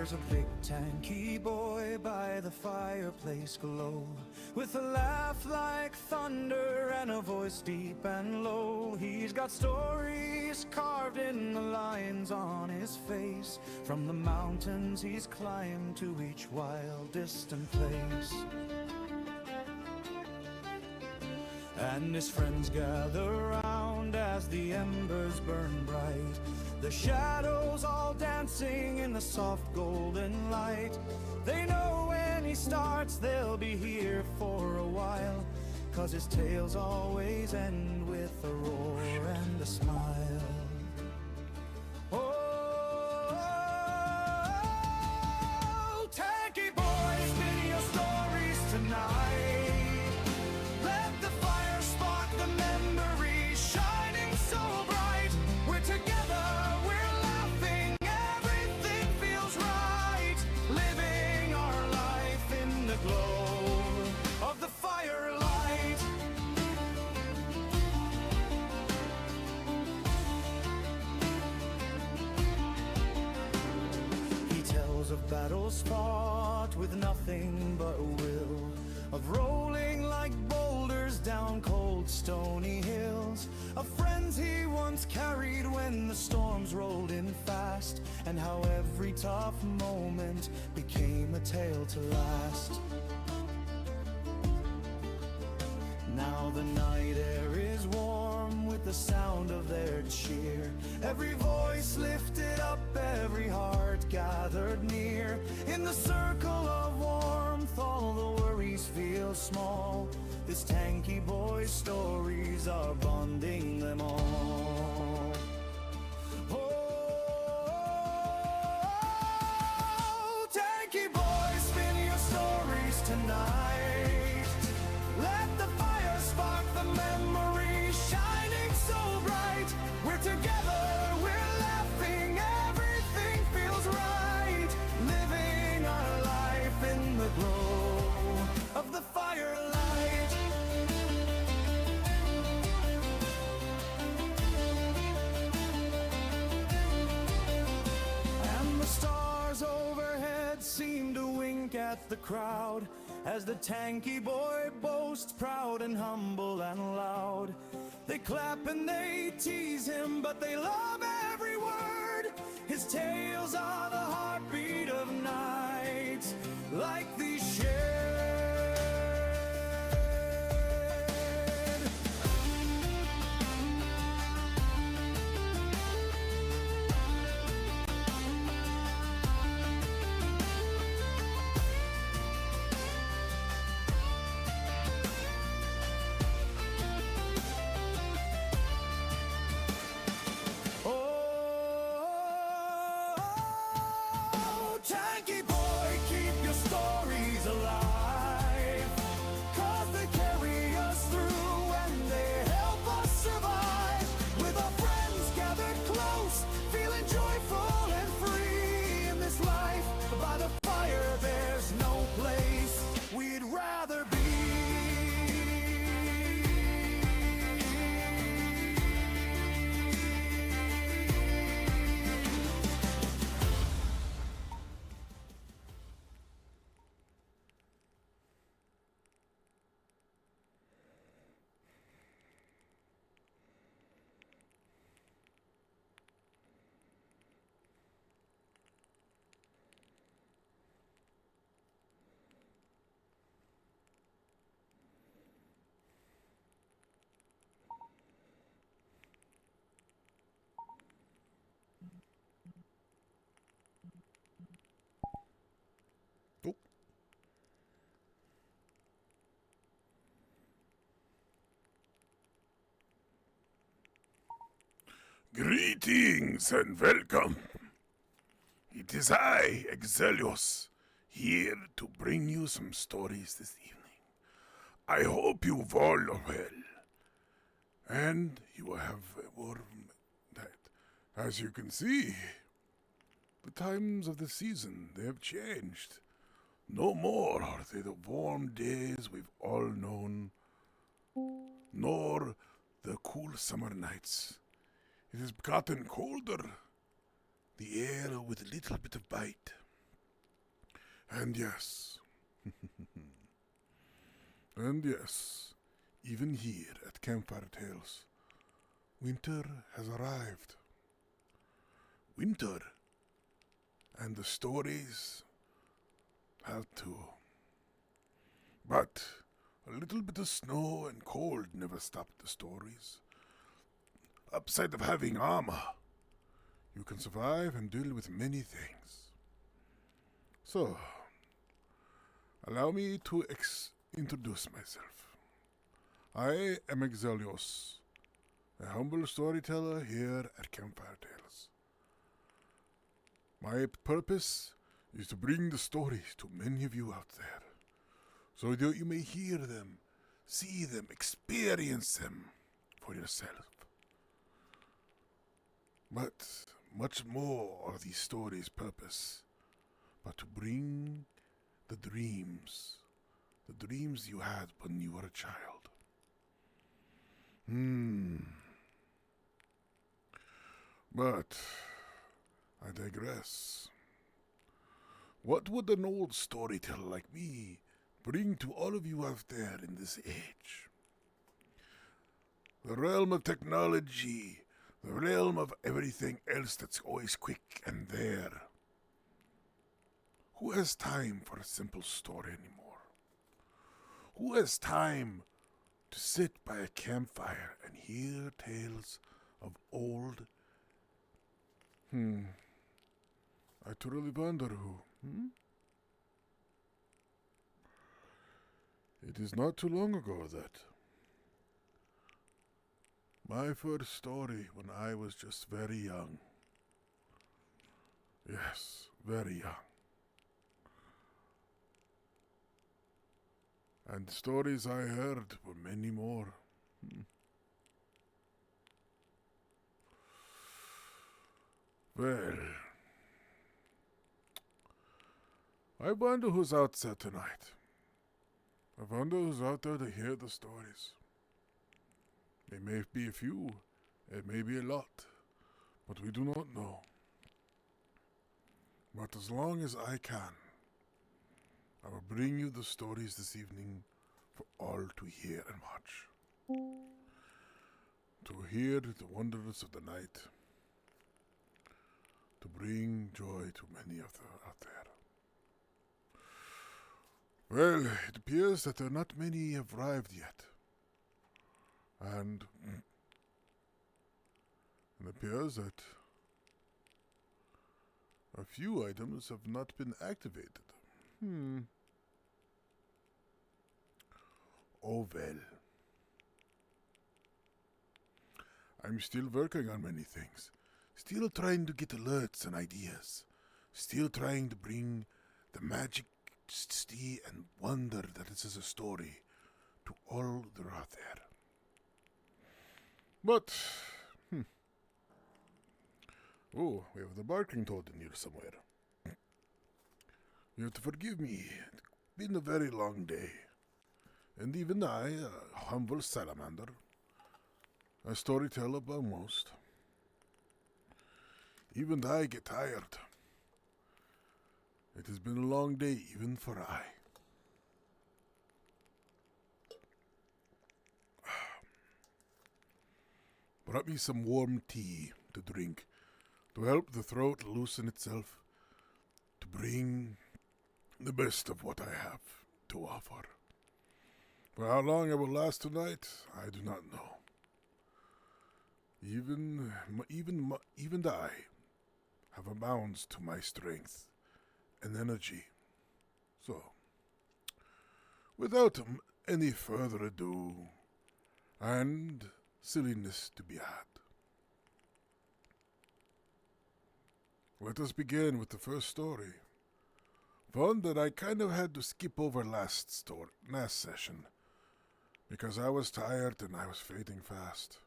There's a big tanky boy by the fireplace glow, with a laugh like thunder and a voice deep and low. He's got stories carved in the lines on his face, from the mountains he's climbed to each wild distant place. And his friends gather round as the embers burn bright, the shadows all dancing in the soft golden light. They know when he starts they'll be here for a while, 'cause his tales always end with a roar and a smile. Oh, tanky boy, spin your stories tonight. Let the fire spark the memories shining so bright. We're together, we're laughing, everything feels right. Living our life in the glow of the firelight. He tells of battles fought with nothing but will, of rolling like boulders down cold stony hills, of friends he once carried when the storms rolled in fast, and how every tough moment became a tale to last. Now the night air is warm with the sound of their cheer, every voice lifted up, every heart gathered near. In the circle of warmth all the worries feel small. This tanky boy's stories are bonding them all. Oh, tanky boy, spin your stories tonight. Let the fire spark the memories shining so bright. We're together, we're laughing, everything feels right. Living our life in the glow of the firelight. And the stars overhead seem to wink at the crowd, as the tanky boy boasts proud and humble and loud. They clap and they tease him, but they love every word. His tales are the heartbeat of night, like these shared. Oh, tanky boy, keep your stories alive, 'cause they carry us through and they help us survive. With our friends gathered close, feeling joyful and free in this life. By the fire there's no place we'd rather be. Oh. Greetings and welcome. It is I, Exelios, here to bring you some stories this evening. I hope you all are well, and you have a warm night. As you can see, the times of the season, they have changed. No more are they the warm days we've all known, nor the cool summer nights. It has gotten colder, the air with a little bit of bite. And yes, and yes, even here at CampFire Tails, winter has arrived. Winter, and the stories have too. But a little bit of snow and cold never stopped the stories. Upside of having armor, you can survive and deal with many things. So, allow me to introduce myself. I am Exelios, a humble storyteller here at CampFire Tails. My purpose is to bring the stories to many of you out there, so that you may hear them, see them, experience them for yourself. But much more are these stories' purpose, but to bring the dreams you had when you were a child. But I digress. What would an old storyteller like me bring to all of you out there in this age? The realm of technology, the realm of everything else that's always quick and there. Who has time for a simple story anymore? Who has time to sit by a campfire and hear tales of old? I truly wonder who. It is not too long ago that my first story when I was just very young. Yes, very young. And stories I heard were many more. Well, I wonder who's out there tonight. I wonder who's out there to hear the stories. It may be a few, it may be a lot, but we do not know. But as long as I can, I will bring you the stories this evening for all to hear and watch. To hear the wonders of the night. To bring joy to many of them out there. Well, it appears that there are not many have arrived yet. And it appears that a few items have not been activated. Oh well. I'm still working on many things. Still trying to get alerts and ideas. Still trying to bring the majesty and wonder that this is a story to all that are out there. But, oh, we have the barking toad in here somewhere. You have to forgive me. It's been a very long day. And even I, a humble salamander, a storyteller by most, even I get tired. It has been a long day even for I. Brought me some warm tea to drink, to help the throat loosen itself, to bring the best of what I have to offer. For how long I will last tonight, I do not know. Even I have a bounds to my strength and energy. So, without any further ado, and silliness to be had, let us begin with the first story. One that I kind of had to skip over last session, because I was tired and I was fading fast.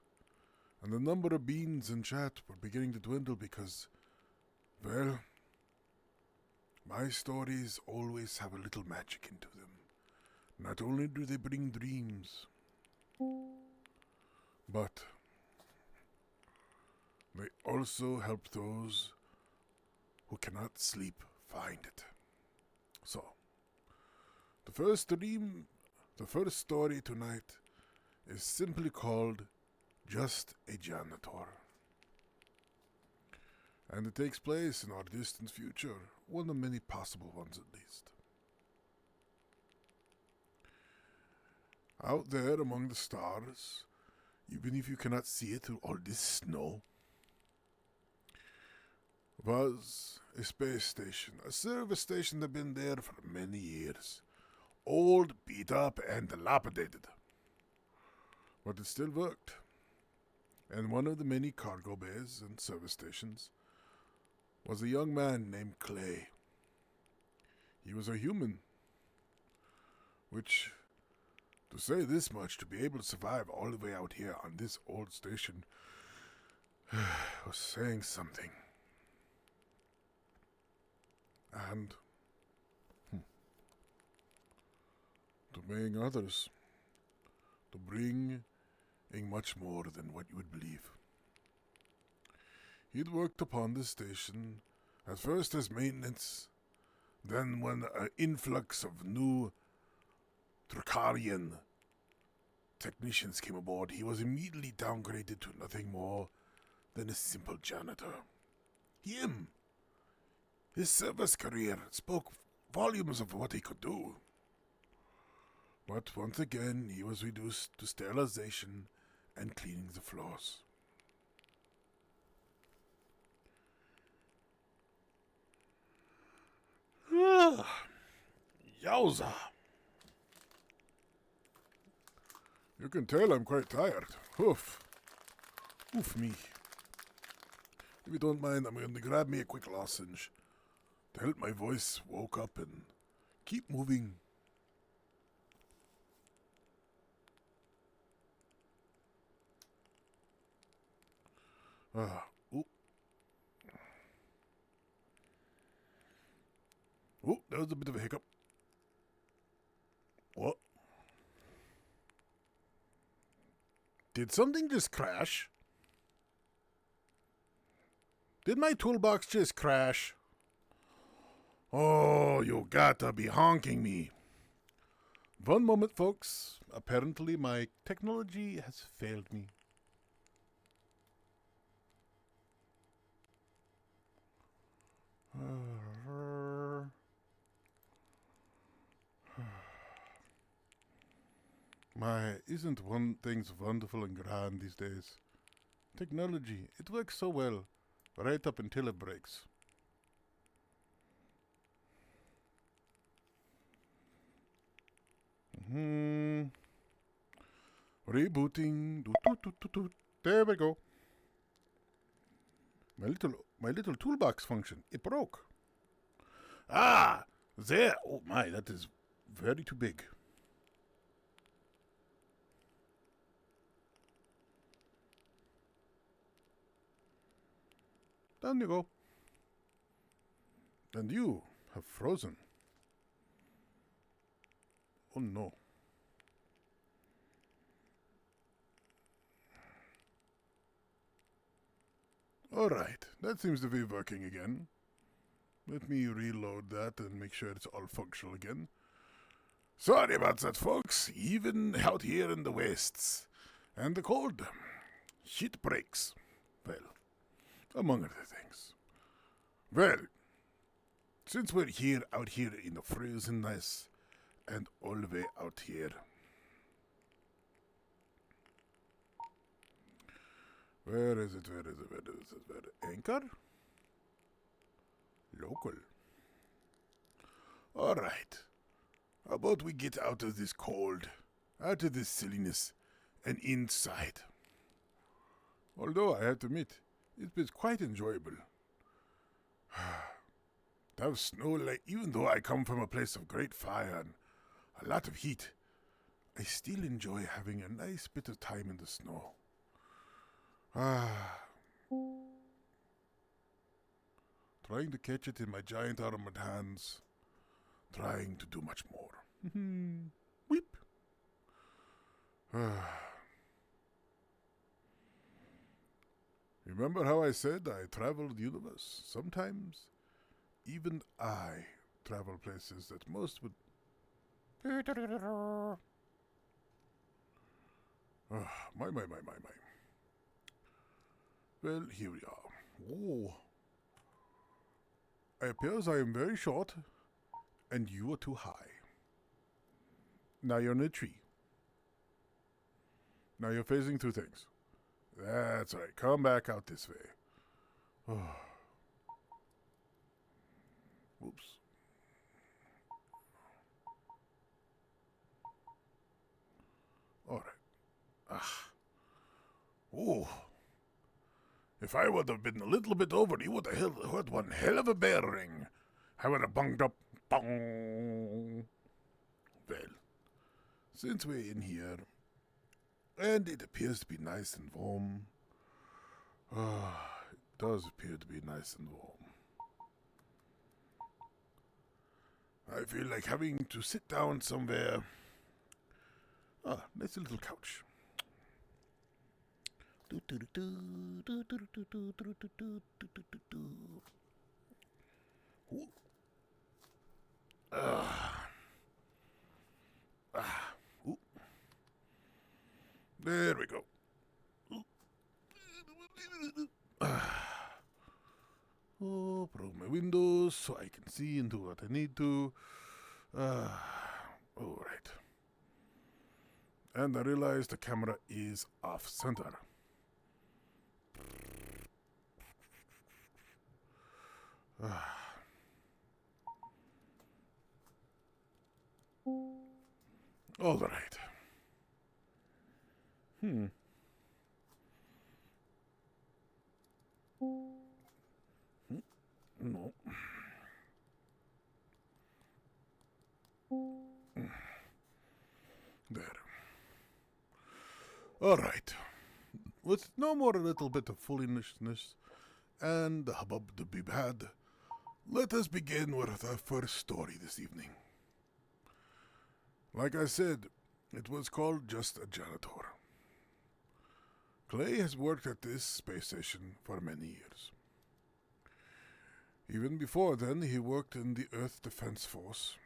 And the number of beans in chat were beginning to dwindle because, well, my stories always have a little magic into them. Not only do they bring dreams, but they also help those who cannot sleep find it. So, the first story tonight is simply called Just a Janitor. And it takes place in our distant future, one of many possible ones at least. Out there among the stars, even if you cannot see it through all this snow, was a space station, a service station that had been there for many years. Old, beat up, and dilapidated. But it still worked. And one of the many cargo bays and service stations was a young man named Clay. He was a human, which, to say this much, to be able to survive all the way out here on this old station, was saying something. And to bring others, to bring much more than what you would believe. He'd worked upon this station, at first as maintenance, then when an influx of new Dracarian technicians came aboard, he was immediately downgraded to nothing more than a simple janitor. His service career spoke volumes of what he could do. But once again, he was reduced to sterilization and cleaning the floors. Yowza! You can tell I'm quite tired. Oof me. If you don't mind, I'm going to grab me a quick lozenge to help my voice woke up and keep moving. That was a bit of a hiccup. What? Did something just crash? Did my toolbox just crash? Oh, you gotta be honking me. One moment, folks. Apparently my technology has failed me. Isn't one thing's wonderful and grand these days? Technology, it works so well, right up until it breaks. Rebooting. There we go. My little toolbox function, it broke. There. Oh my, that is very too big. Down you go. And you have frozen. Oh no. Alright, that seems to be working again. Let me reload that and make sure it's all functional again. Sorry about that, folks. Even out here in the wastes and the cold, shit breaks. Well, among other things. Well, since we're out here in the frozenness and all the way out here, where is it? Anchor? Local. Alright. How about we get out of this cold, out of this silliness, and inside? Although I have to admit, it's been quite enjoyable. To have snow, like, even though I come from a place of great fire and a lot of heat, I still enjoy having a nice bit of time in the snow. Trying to catch it in my giant armored hands. Trying to do much more. Weep. Remember how I said I traveled the universe? Sometimes, even I travel places that most would. My. Well, here we are. Oh. It appears I am very short, and you are too high. Now you're in a tree. Now you're facing two things. That's right. Come back out this way. Whoops. All right. Oh. If I would have been a little bit over, you would have heard one hell of a bell ring. I would have bunged up. Bong. Well, since we're in here, and it appears to be nice and warm. It does appear to be nice and warm. I feel like having to sit down somewhere. Nice little couch. Ooh. Ooh. There we go. Oh, put on my windows so I can see and do what I need to. All right. And I realize the camera is off center. All right. No. There. All right. With no more a little bit of foolishness and the hubbub to be had, let us begin with our first story this evening. Like I said, it was called Just a Janitor. Clay has worked at this space station for many years. Even before then, he worked in the Earth Defense Force.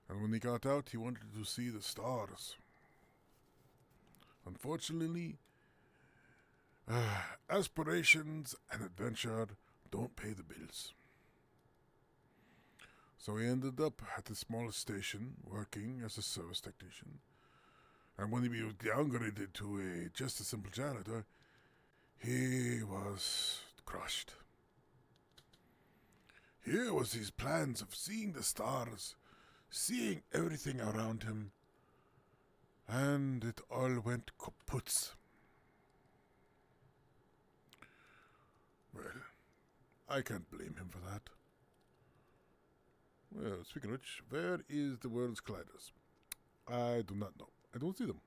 And when he got out, he wanted to see the stars. Unfortunately, aspirations and adventure don't pay the bills. So he ended up at the smallest station working as a service technician. And when he was downgraded to just a simple janitor, he was crushed. Here was his plans of seeing the stars, seeing everything around him, and it all went kaputs. Well, I can't blame him for that. Well, speaking of which, where is the world's colliders? I do not know. I don't see them.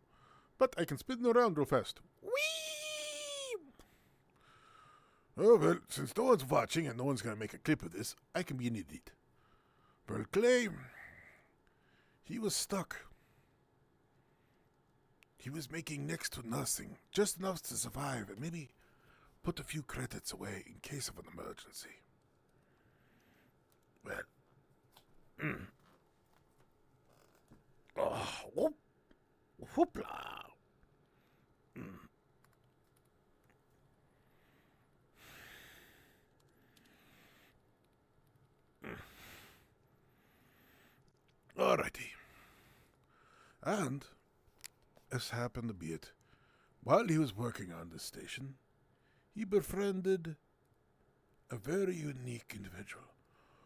But I can spin around real fast. Whee! Oh, well, since no one's watching and no one's going to make a clip of this, I can be an idiot. Well, Clay, he was stuck. He was making next to nothing, just enough to survive and maybe put a few credits away in case of an emergency. Well, whoop, whoopla. Alrighty. And, as happened to be it, while he was working on this station, he befriended a very unique individual,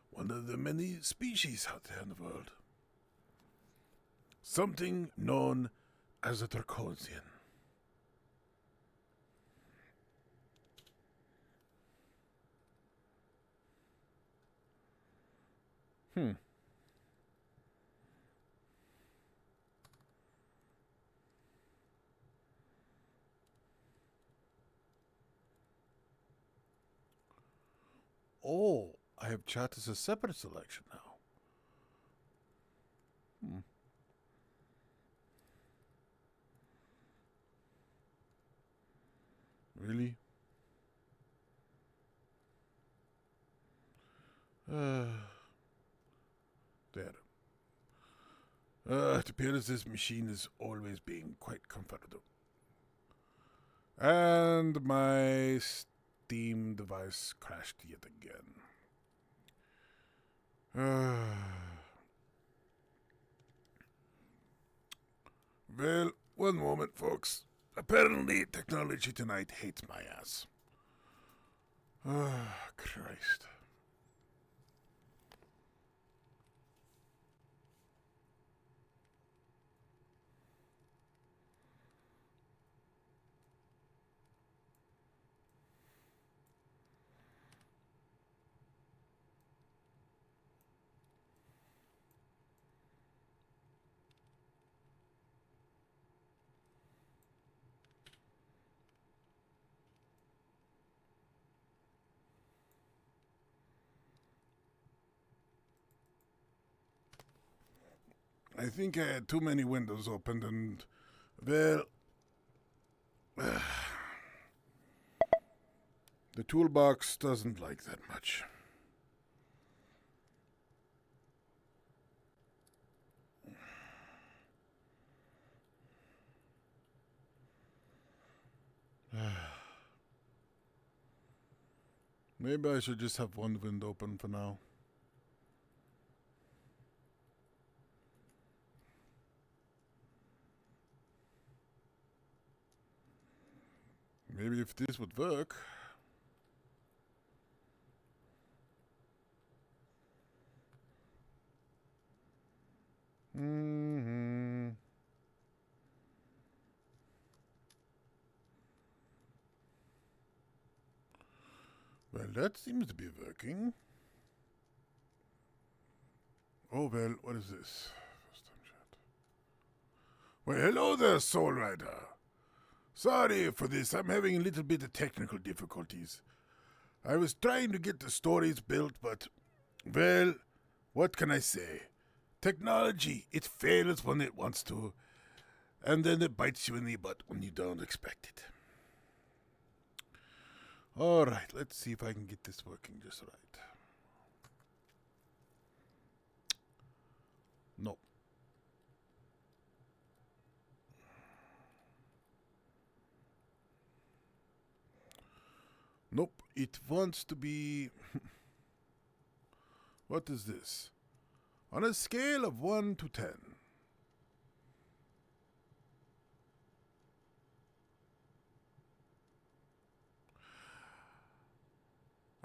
one of the many species out there in the world. Something known as a Draconian. Oh, I have chat as a separate selection now. Really? It appears this machine is always being quite comfortable. And my Steam device crashed yet again. Well, one moment, folks. Apparently, technology tonight hates my ass. Christ. I think I had too many windows opened and, well, the toolbox doesn't like that much. Maybe I should just have one window open for now. Maybe if this would work. Well, that seems to be working. Oh, well, what is this? First time chat. Well, hello there, Soul Rider. Sorry for this, I'm having a little bit of technical difficulties. I was trying to get the stories built, but, well, what can I say? Technology, it fails when it wants to, and then it bites you in the butt when you don't expect it. Alright, let's see if I can get this working just right. No. Nope, it wants to be... What is this? On a scale of 1 to 10.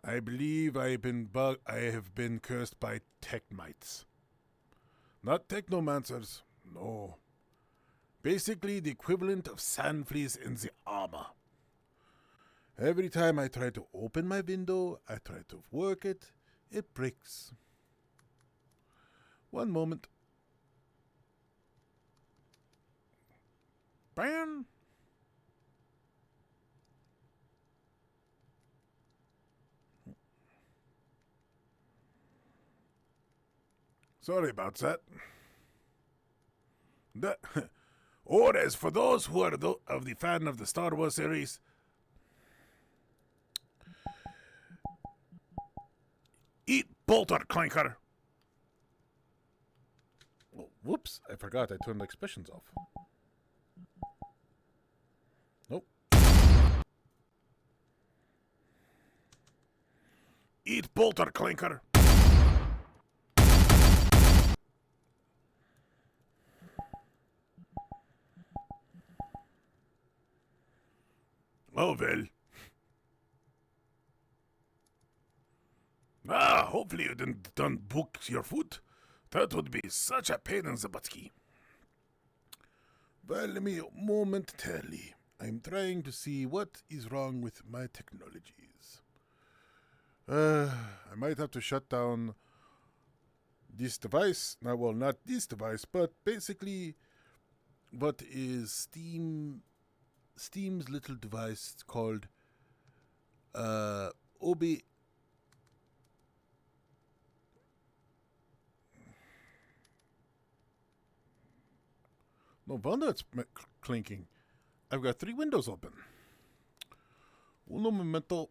I believe I have been cursed by techmites. Not technomancers, no. Basically the equivalent of sand fleas in the armor. Every time I try to open my window, I try to work it, it breaks. One moment. Bam! Sorry about that. Or as for those who are of the fan of the Star Wars series, eat bolter clinker. Oh, whoops, I forgot I turned the expressions off. Nope. Eat bolter clinker. Oh, well. Hopefully you don't book your food. That would be such a pain in the buttski. Well, let me momentarily. I'm trying to see what is wrong with my technologies. I might have to shut down this device. Now, well, not this device, but basically what is Steam's little device called OB. No wonder it's clinking. I've got 3 windows open. Uno momento.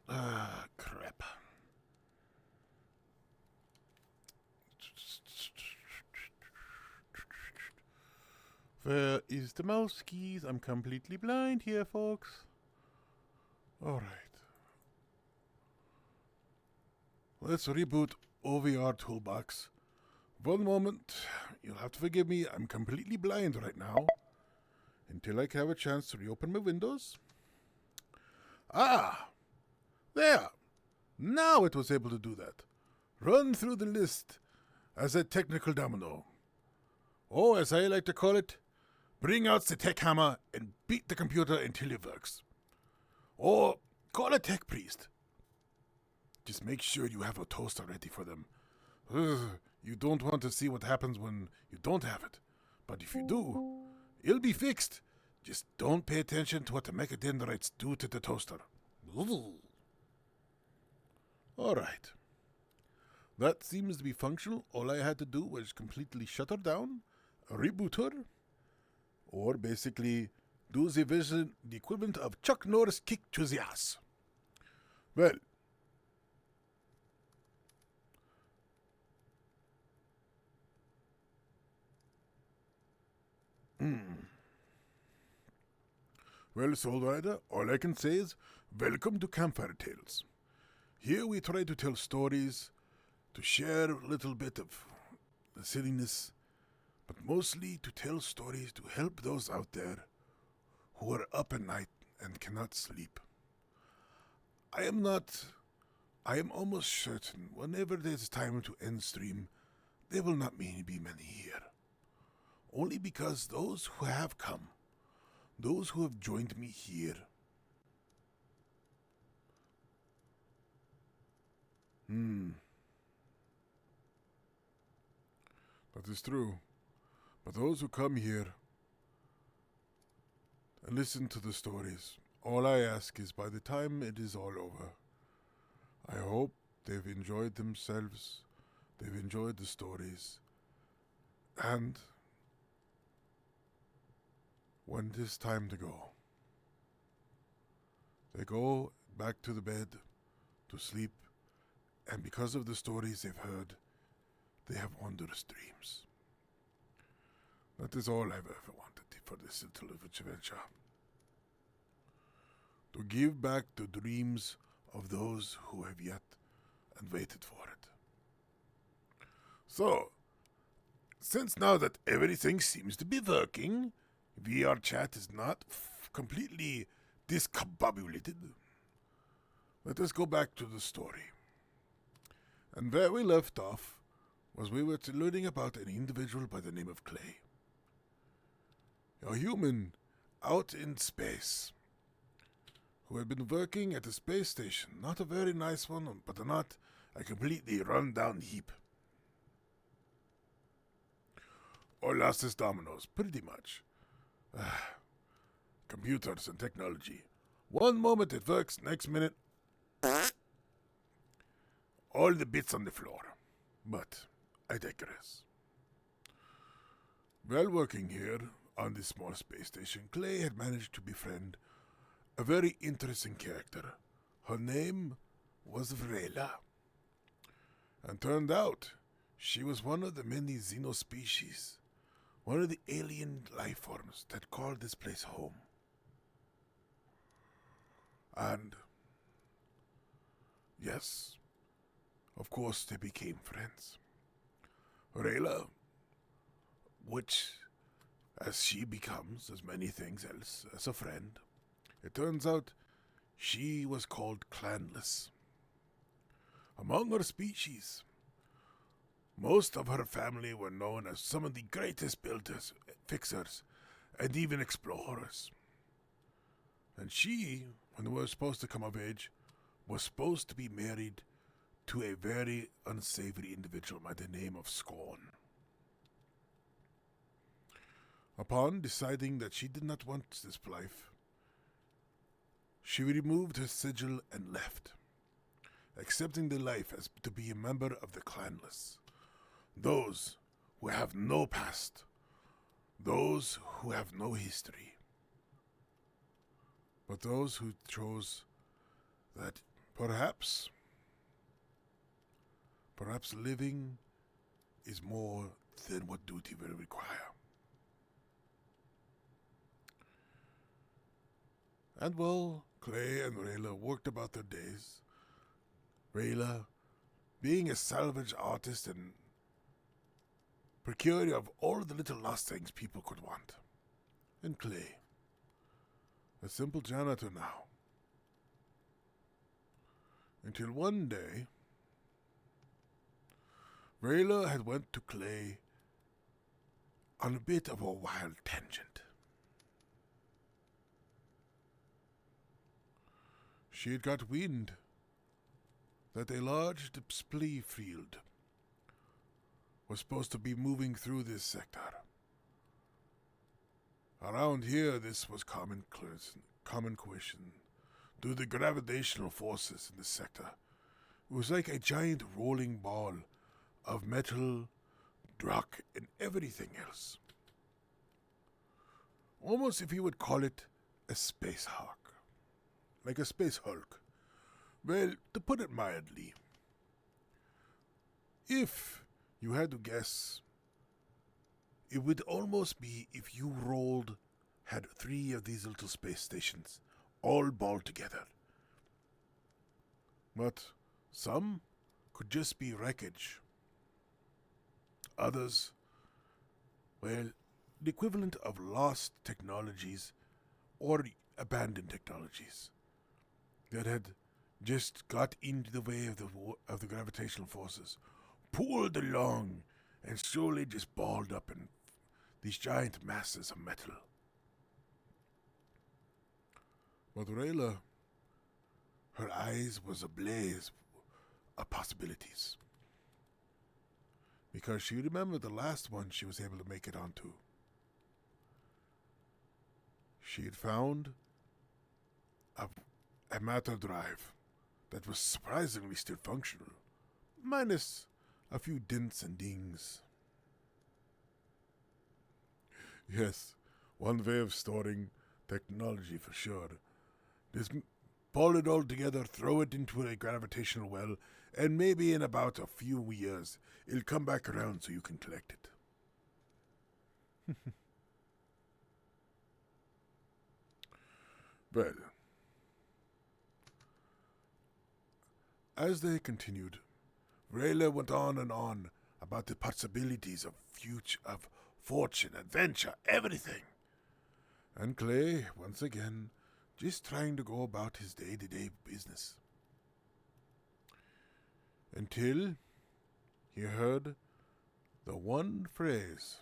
Crap. Where is the mouse keys? I'm completely blind here, folks. Alright. Let's reboot OVR Toolbox. One moment. You'll have to forgive me. I'm completely blind right now. Until I have a chance to reopen my windows. Ah! There! Now it was able to do that. Run through the list as a technical domino. Or, as I like to call it, bring out the tech hammer and beat the computer until it works. Or call a tech priest. Just make sure you have a toaster ready for them. You don't want to see what happens when you don't have it. But if you do, it'll be fixed. Just don't pay attention to what the mechadendrites do to the toaster. Alright. That seems to be functional. All I had to do was completely shut her down, reboot her, or basically do the equivalent of Chuck Norris kick to the ass. Well, Well, Soul Rider, all I can say is, welcome to CampFire Tails. Here we try to tell stories, to share a little bit of the silliness, but mostly to tell stories to help those out there who are up at night and cannot sleep. I am almost certain whenever there's time to end stream, there will not be many here. Only because those who have come, those who have joined me here, that is true. But those who come here and listen to the stories, all I ask is by the time it is all over, I hope they've enjoyed themselves, they've enjoyed the stories, and when it is time to go, they go back to the bed to sleep, and because of the stories they've heard, they have wondrous dreams. That is all I've ever wanted for this little adventure. To give back the dreams of those who have yet and waited for it. So, since now that everything seems to be working, VR chat is not completely discombobulated, let us go back to the story. And where we left off was we were learning about an individual by the name of Clay. A human out in space who had been working at a space station, not a very nice one, but not a completely run-down heap. Or lost his dominoes, pretty much. Computers and technology. One moment it works, next minute, all the bits on the floor. But I digress. While working here on this small space station, Clay had managed to befriend a very interesting character. Her name was Vrela. And turned out she was one of the many xenospecies, one of the alien life forms that called this place home. And yes, of course they became friends. Vrela, which as she becomes, as many things else, as a friend, it turns out she was called clanless. Among her species, most of her family were known as some of the greatest builders, fixers, and even explorers. And she, when we were supposed to come of age, was supposed to be married to a very unsavory individual by the name of Scorn. Upon deciding that she did not want this life, she removed her sigil and left, accepting the life as to be a member of the clanless, those who have no past, those who have no history, but those who chose that perhaps living is more than what duty will require. And well, Clay and Rayla worked about their days. Rayla, being a salvage artist and procurer of all the little lost things people could want. And Clay, a simple janitor now. Until one day, Rayla had went to Clay on a bit of a wild tangent. She had got wind that a large display field was supposed to be moving through this sector. Around here, this was common question due to the gravitational forces in this sector. It was like a giant rolling ball of metal, rock, and everything else. Almost if you would call it a space hawk. Like a space Hulk. Well, to put it mildly, if you had to guess, it would almost be if you had 3 of these little space stations, all balled together. But some could just be wreckage. Others, well, the equivalent of lost technologies or abandoned technologies that had just got into the way of the gravitational forces, pulled along, and slowly just balled up in these giant masses of metal. But Rayla, her eyes was ablaze of possibilities. Because she remembered the last one she was able to make it onto. She had found a matter drive that was surprisingly still functional, minus a few dents and dings. Yes, one way of storing technology for sure. Just pull it all together, throw it into a gravitational well, and maybe in about a few years, it'll come back around so you can collect it. Well, as they continued, Rayla went on and on about the possibilities of fortune, adventure, everything. And Clay, once again, just trying to go about his day-to-day business. Until he heard the one phrase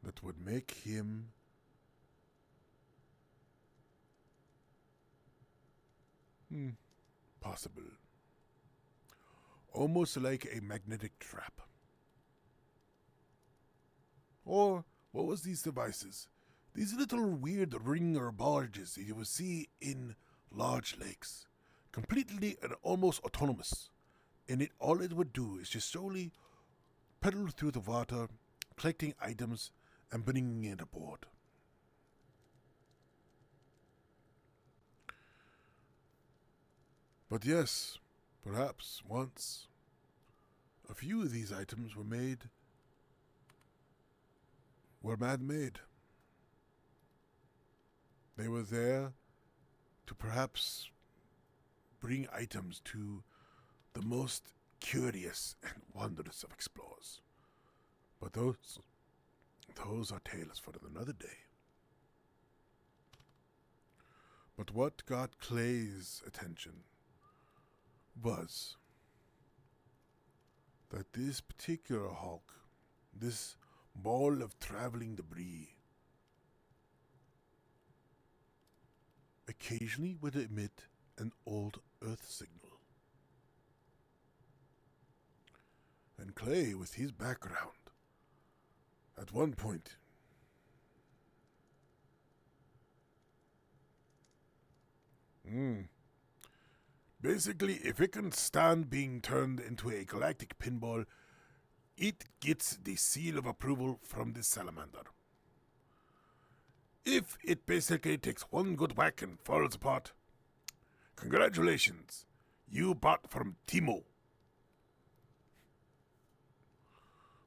that would make him possible. Almost like a magnetic trap. Or, what was these devices? These little weird ring or barges that you would see in large lakes. Completely and almost autonomous. And all it would do is just slowly pedal through the water, collecting items and bringing it aboard. But yes, perhaps once, a few of these items were man-made. They were there to perhaps bring items to the most curious and wondrous of explorers. But those are tales for another day. But what got Clay's attention was that this particular hulk, this ball of traveling debris, occasionally would emit an old Earth signal. And Clay, with his background, at one point, basically, if it can stand being turned into a galactic pinball, it gets the seal of approval from this salamander. If it basically takes one good whack and falls apart, congratulations, you bought from Timo.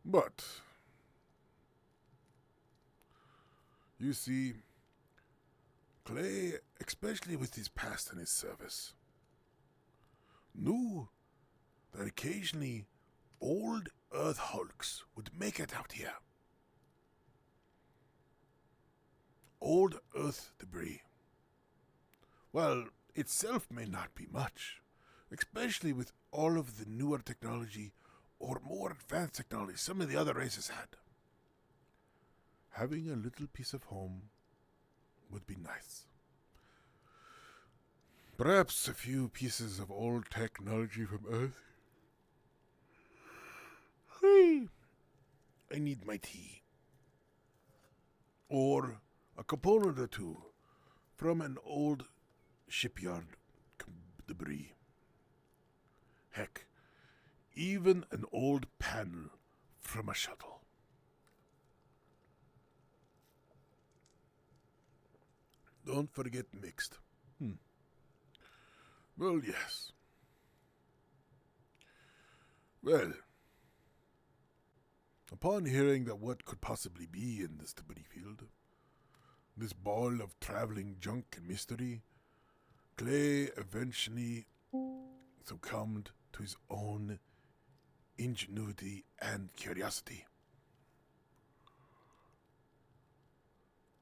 But, you see, Clay, especially with his past and his service, knew that occasionally old Earth hulks would make it out here. Old Earth debris. Well, itself may not be much, especially with all of the newer technology or more advanced technology some of the other races had. Having a little piece of home would be nice. Perhaps a few pieces of old technology from Earth. Hey, I need my tea. Or a component or two from an old shipyard debris. Heck, even an old panel from a shuttle. Don't forget mixed. Well, yes. Well, upon hearing that what could possibly be in this debris field, this ball of traveling junk and mystery, Clay eventually succumbed to his own ingenuity and curiosity.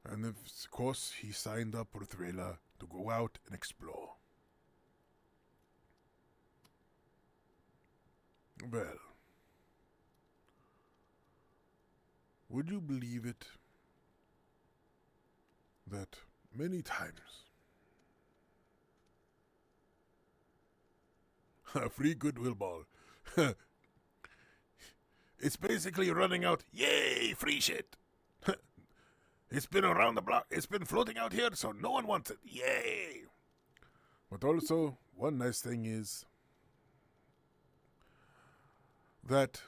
And of course, he signed up with Rayla to go out and explore. Well, would you believe it that many times a free goodwill ball, it's basically running out, yay, free shit. It's been around the block, it's been floating out here, so no one wants it, yay. But also, one nice thing is that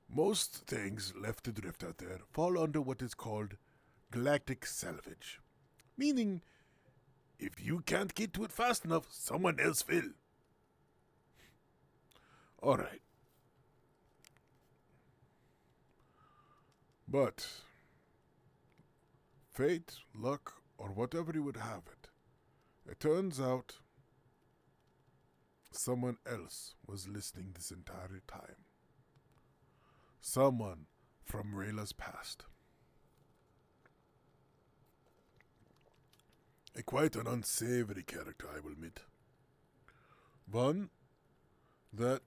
most things left to drift out there fall under what is called galactic salvage. Meaning, if you can't get to it fast enough, someone else will. Alright. But fate, luck, or whatever you would have it turns out someone else was listening this entire time. Someone from Rayla's past. Quite an unsavory character, I will admit. One that,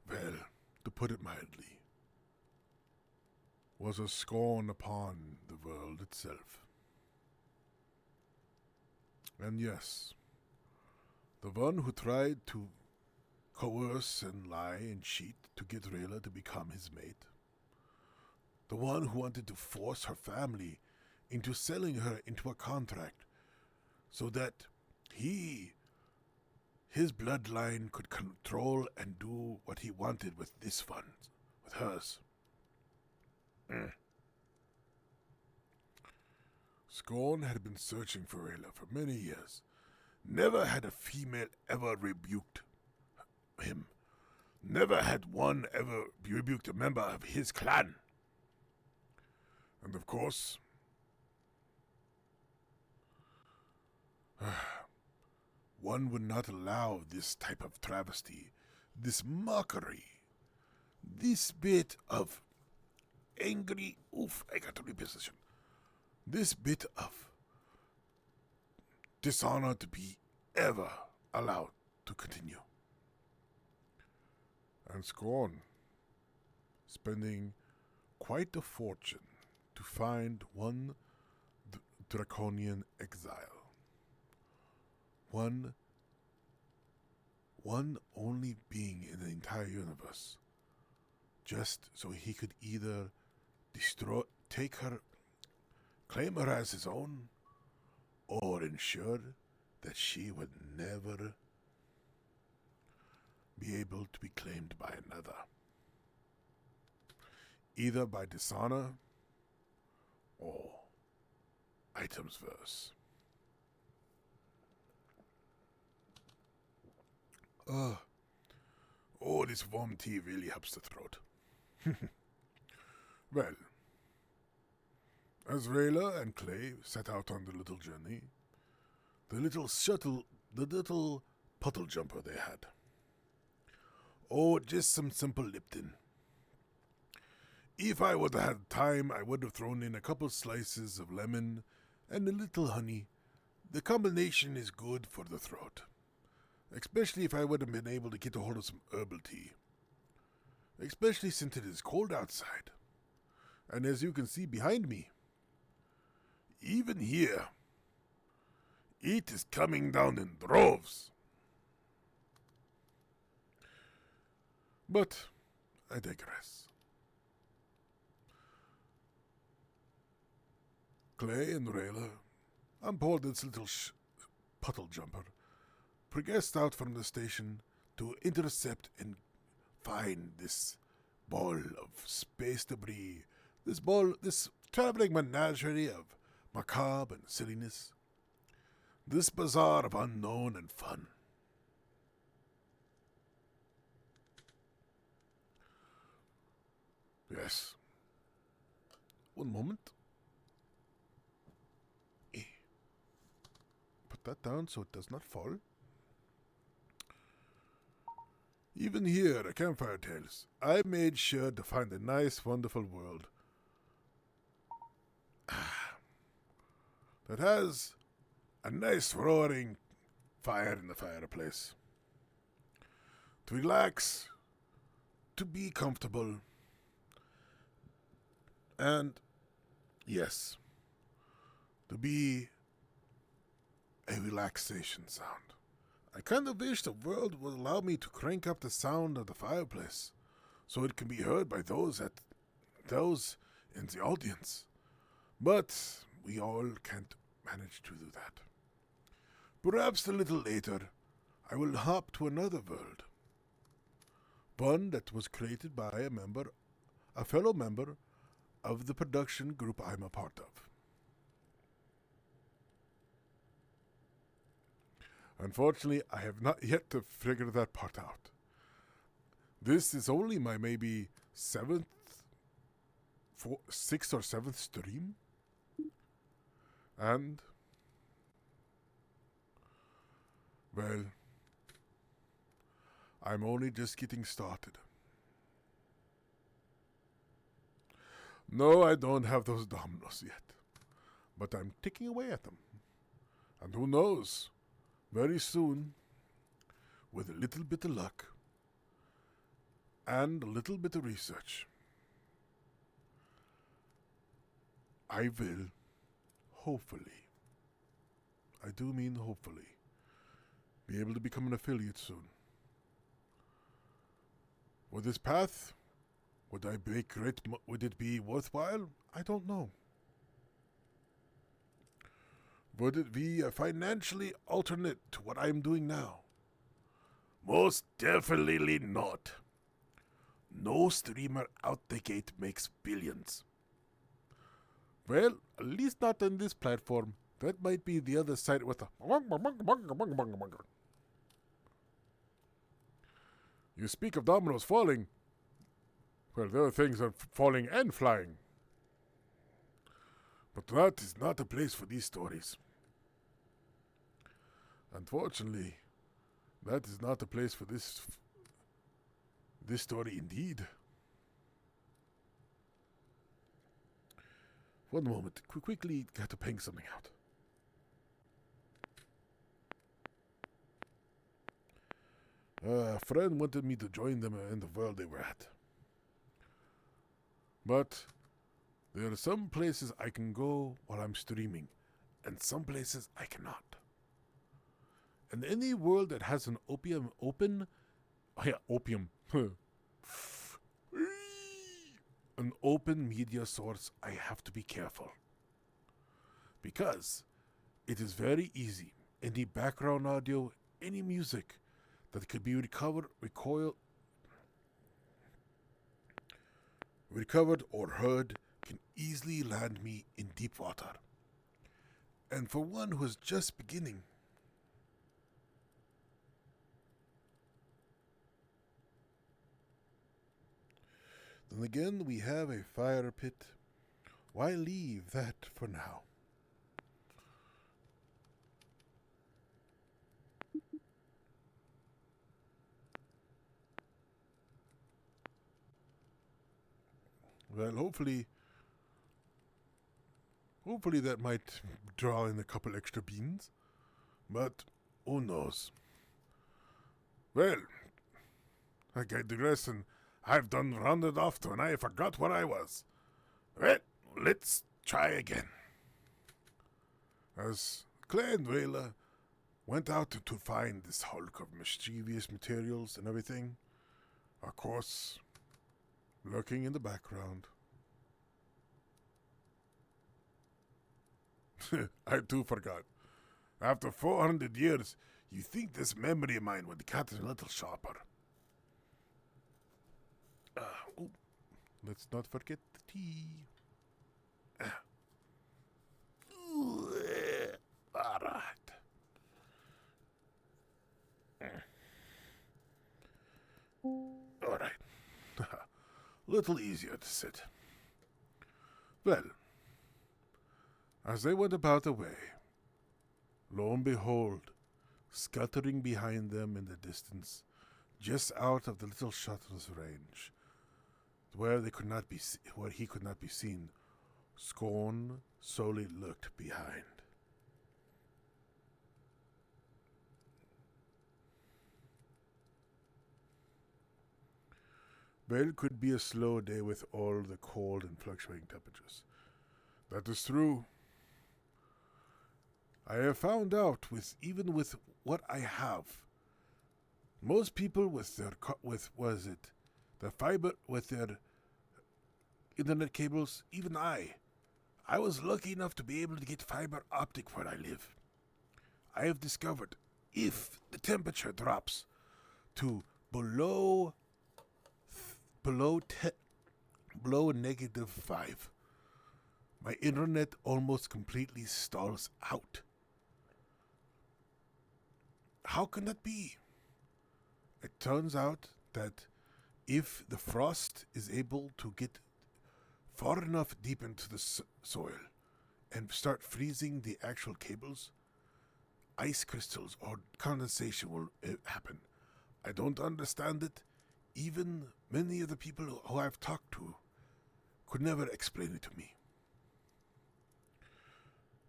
well, to put it mildly, was a scorn upon the world itself. And yes, the one who tried to coerce and lie and cheat to get Rayla to become his mate. The one who wanted to force her family into selling her into a contract so that his bloodline could control and do what he wanted with this one, with hers. Scorn had been searching for Rayla for many years. Never had a female ever rebuked him. Never had one ever rebuked a member of his clan. And of course, one would not allow this type of travesty, this mockery, this bit of angry, I got to reposition, this bit of dishonor to be ever allowed to continue. And Scorn, spending quite a fortune to find one draconian exile. One only being in the entire universe, just so he could either take her, claim her as his own, or ensure that she would never be able to be claimed by another, either by dishonor or items verse. This warm tea really helps the throat. Well, As Rayla and Clay set out on the little journey, the little puddle jumper they had. Oh, just some simple Lipton. If I would have had time, I would have thrown in a couple slices of lemon and a little honey. The combination is good for the throat, especially if I would have been able to get a hold of some herbal tea, especially since it is cold outside. And as you can see behind me, even here, it is coming down in droves. But I digress. Clay and Rayla, on board this little puddle jumper, progressed out from the station to intercept and find this ball of space debris, this traveling menagerie of macabre and silliness, this bazaar of unknown and fun. Yes. One moment. Put that down so it does not fall. Even here at CampFire Tails, I made sure to find a nice, wonderful world that has a nice roaring fire in the fireplace. To relax, to be comfortable, and, yes, to be a relaxation sound. I kind of wish the world would allow me to crank up the sound of the fireplace so it can be heard by those in the audience. But we all can't manage to do that. Perhaps a little later, I will hop to another world. One that was created by a fellow member of the production group I'm a part of. Unfortunately, I have not yet to figure that part out. This is only my maybe sixth or seventh stream. And, well, I'm only just getting started. No, I don't have those dominoes yet, but I'm ticking away at them. And who knows, very soon, with a little bit of luck and a little bit of research, I will, hopefully, I do mean hopefully, be able to become an affiliate soon. With this path, would it be worthwhile? I don't know. Would it be a financially alternate to what I'm doing now? Most definitely not. No streamer out the gate makes billions. Well, at least not on this platform. That might be the other side with the... You speak of dominoes falling. Well, there are things are falling and flying. But that is not a place for these stories. Unfortunately, that is not the place for this story indeed. One moment, quickly got to ping something out. A friend wanted me to join them in the world they were at. But there are some places I can go while I'm streaming, and some places I cannot. And any world that has an an open media source, I have to be careful. Because it is very easy. Any background audio, any music that could be recovered or heard can easily land me in deep water. And for one who is just beginning, then again we have a fire pit why leave that for now? Well, hopefully that might draw in a couple extra beans. But who knows? Well, I digress, and I've done rounded off to, and I forgot where I was. Well, let's try again. As Clay and Vela went out to find this hulk of mischievous materials and everything, of course, lurking in the background, I too forgot. After 400 years, you think this memory of mine would get a little sharper. Let's not forget the tea. All right. All right. Little easier to sit. Well, as they went about the way, lo and behold, scuttering behind them in the distance, just out of the little shuttle's range, where he could not be seen, Scorn slowly looked behind. Well, could be a slow day with all the cold and fluctuating temperatures. That is true. I have found out even with what I have, most people with their the fiber with their internet cables, even I was lucky enough to be able to get fiber optic where I live. I have discovered if the temperature drops to below -5, my internet almost completely stalls out. How can that be? It turns out that if the frost is able to get far enough deep into the soil and start freezing the actual cables, ice crystals or condensation will happen. I don't understand it. Even many of the people who I've talked to could never explain it to me.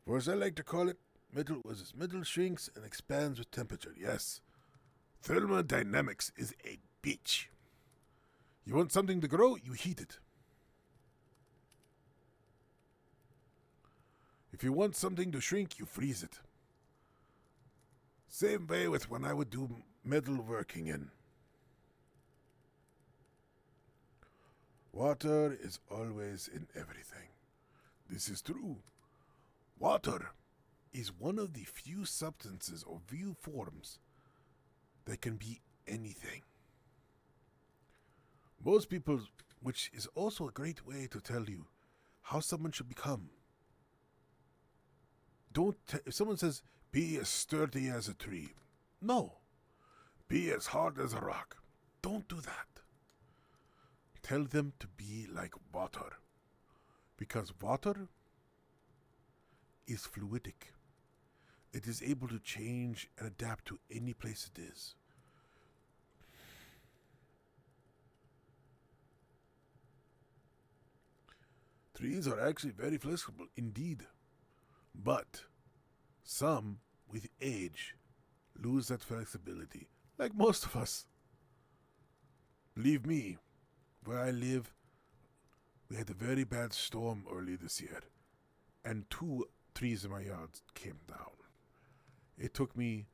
For as I like to call it, metal shrinks and expands with temperature. Yes, thermodynamics is a bitch. You want something to grow, you heat it. If you want something to shrink, you freeze it. Same way with when I would do metal working in. Water is always in everything. This is true. Water is one of the few substances or few forms that can be anything. Most people, which is also a great way to tell you how someone should become. If someone says, be as sturdy as a tree. No. Be as hard as a rock. Don't do that. Tell them to be like water. Because water is fluidic. It is able to change and adapt to any place it is. Trees are actually very flexible indeed. But some, with age, lose that flexibility, like most of us. Believe me, where I live, we had a very bad storm early this year, and 2 trees in my yard came down. It took me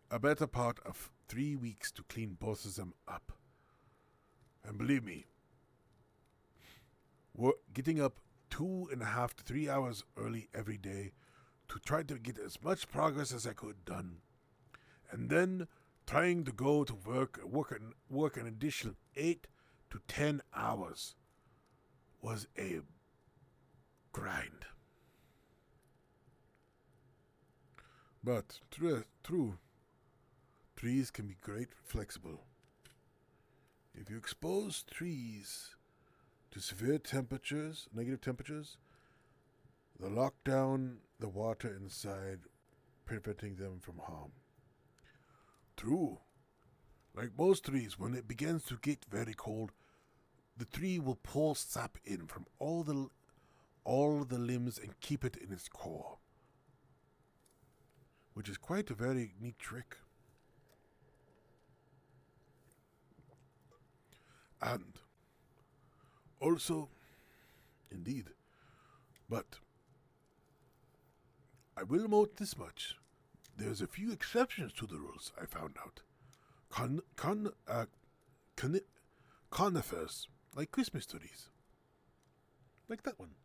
a better part of 3 weeks to clean both of them up. And believe me, getting up 2.5 to 3 hours early every day to try to get as much progress as I could done, and then trying to go to work an additional 8 to 10 hours was a grind. But true, trees can be great flexible. If you expose trees to severe temperatures, negative temperatures, that lock down the water inside, preventing them from harm. True. Like most trees, when it begins to get very cold, the tree will pull sap in from all the limbs and keep it in its core, which is quite a very neat trick. And also, indeed, but I will note this much. There's a few exceptions to the rules, I found out. Conifers, like Christmas trees, like that one,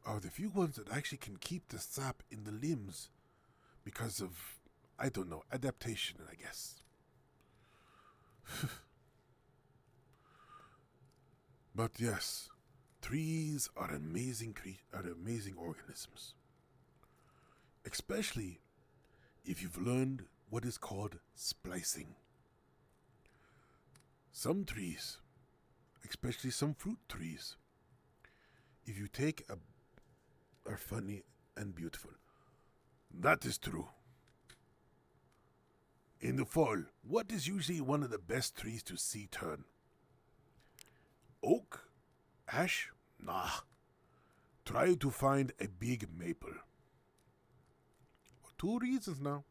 are the few ones that actually can keep the sap in the limbs because of, I don't know, adaptation, I guess. But yes, trees are amazing organisms. Especially if you've learned what is called splicing. Some trees, especially some fruit trees, if you take are funny and beautiful. That is true. In the fall, what is usually one of the best trees to see turn? Oak? Ash? Nah. Try to find a big maple. For 2 reasons now.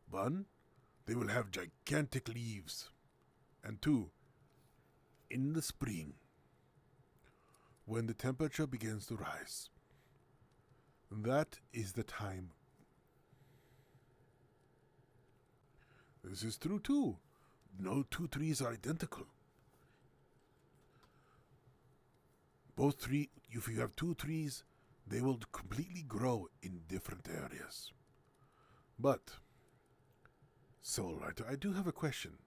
One, they will have gigantic leaves. And 2, in the spring, when the temperature begins to rise, that is the time. This is true too. No 2 trees are identical. If you have 2 trees, they will completely grow in different areas. But, Soul Writer, I do have a question.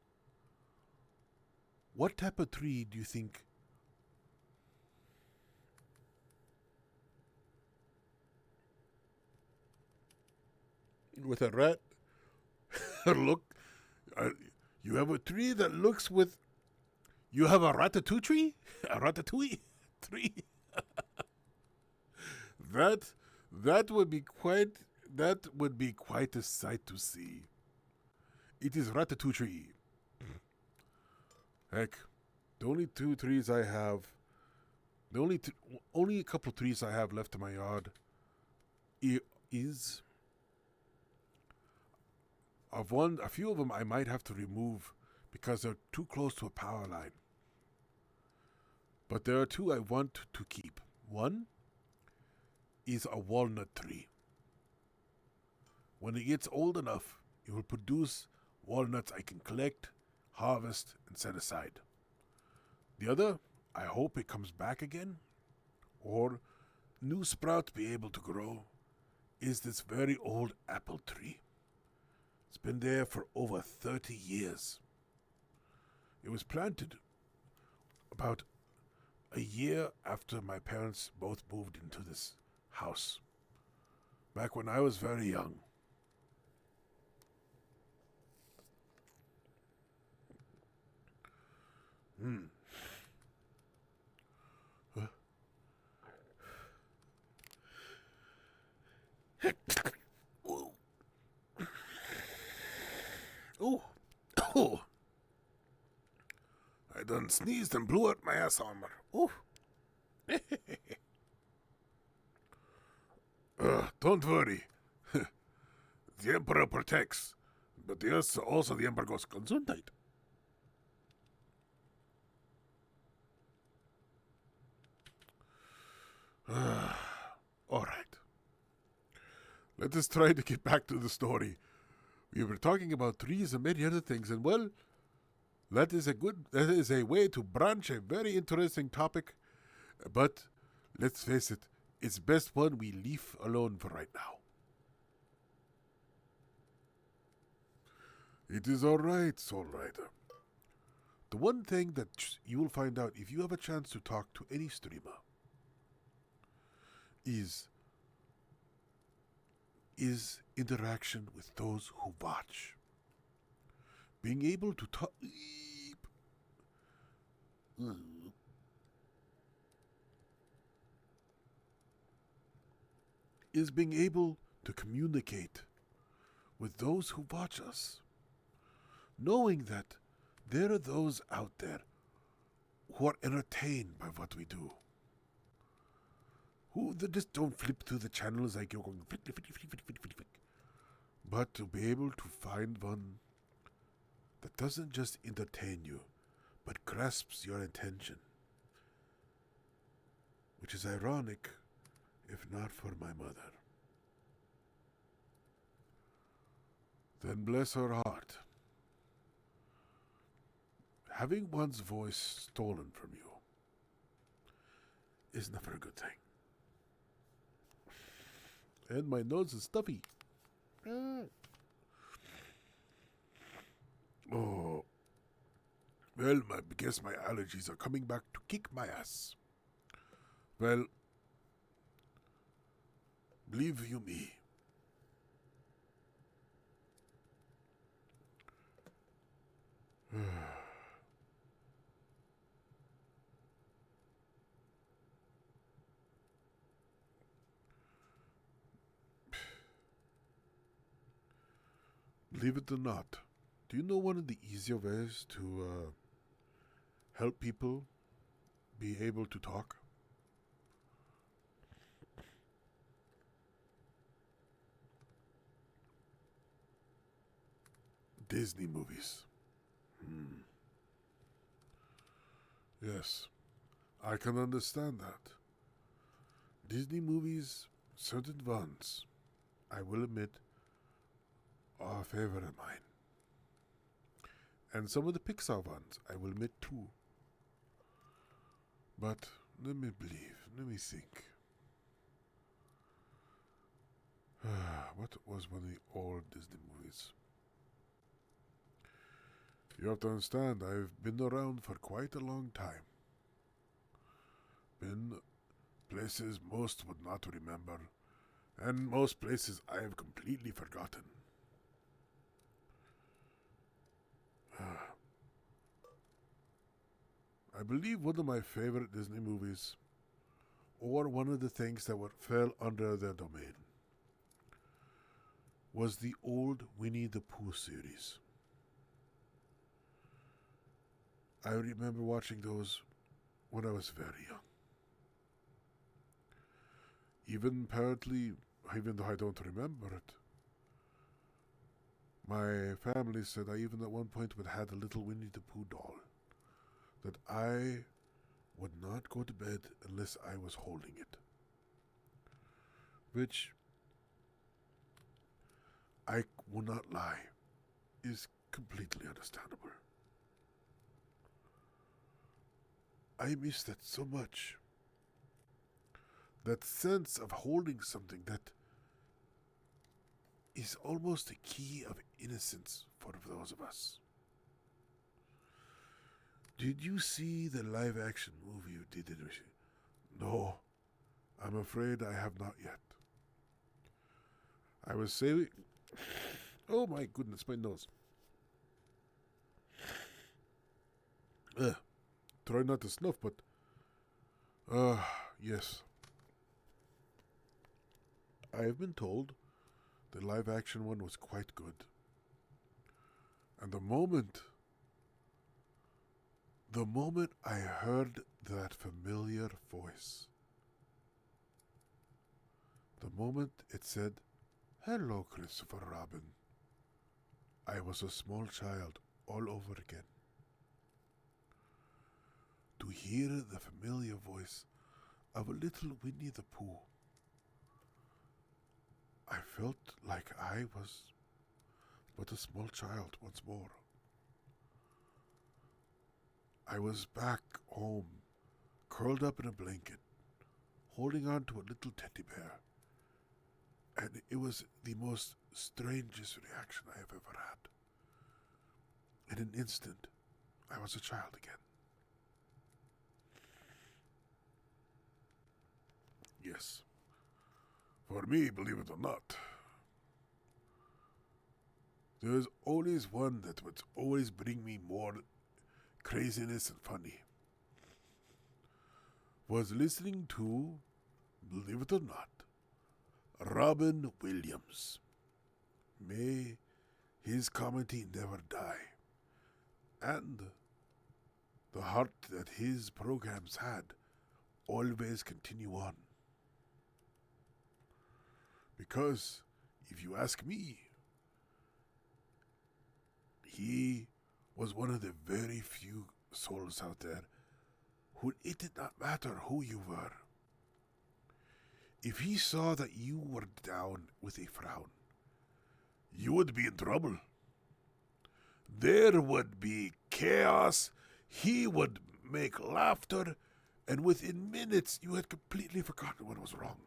What type of tree do you think with a rat look? You have a tree that looks with. You have a ratatouille tree? A ratatouille tree? that would be quite a sight to see. It is ratatouille tree. Heck, the only 2 trees I have, only a couple of trees I have left in my yard is a few of them I might have to remove because they're too close to a power line. But there are 2 I want to keep. One is a walnut tree. When it gets old enough, it will produce walnuts I can collect, harvest, and set aside. The other, I hope it comes back again, or new sprouts be able to grow, is this very old apple tree. It's been there for over 30 years. It was planted about a year after my parents both moved into this house, back when I was very young. Oh, oh! I done sneezed and blew out my ass armor. Oh! Don't worry. The Emperor protects, but yes, also the Emperor goes Gesundheit. All right. Let us try to get back to the story. We were talking about trees and many other things, and well, that is a way to branch a very interesting topic. But let's face it, it's best one we leave alone for right now. It is all right, Soul Rider. The one thing that you will find out if you have a chance to talk to any streamer is interaction with those who watch. Being able to talk, is being able to communicate with those who watch us, knowing that there are those out there who are entertained by what we do, who they just don't flip through the channels like you're going flick, flick, flick, flick, flick, flick, flick. But to be able to find one that doesn't just entertain you, but grasps your attention, which is ironic, if not for my mother. Then bless her heart. Having one's voice stolen from you is never a good thing. And my nose is stuffy. Oh. Well, I guess my allergies are coming back to kick my ass. Well, believe you me, believe it or not, do you know one of the easier ways to help people be able to talk? Disney movies. Yes, I can understand that. Disney movies, certain ones, I will admit, are a favorite of mine. And some of the Pixar ones, I will admit too. But let me think. What was one of the old Disney movies? You have to understand, I've been around for quite a long time. Been places most would not remember, and most places I have completely forgotten. I believe one of my favorite Disney movies, or one of the things that fell under their domain, was the old Winnie the Pooh series. I remember watching those when I was very young. Even apparently, even though I don't remember it, my family said I even at one point would had a little Winnie the Pooh doll that I would not go to bed unless I was holding it. Which, I will not lie, is completely understandable. I miss that so much. That sense of holding something that is almost a key of innocence for those of us. Did you see the live action movie you did it? No, I'm afraid I have not yet. I was saying, oh my goodness, my nose. Try not to snuff, but yes. I have been told the live action one was quite good. And the moment I heard that familiar voice, the moment it said, "Hello, Christopher Robin," I was a small child all over again. To hear the familiar voice of a little Winnie the Pooh, I felt like I was but a small child once more. I was back home, curled up in a blanket, holding on to a little teddy bear, and it was the most strangest reaction I have ever had. In an instant, I was a child again. Yes. For me, believe it or not, there is always one that would always bring me more craziness and funny. was listening to, believe it or not, Robin Williams. May his comedy never die. And the heart that his programs had always continue on. Because, if you ask me, he was one of the very few souls out there who it did not matter who you were. If he saw that you were down with a frown, you would be in trouble. There would be chaos. He would make laughter, and within minutes you had completely forgotten what was wrong.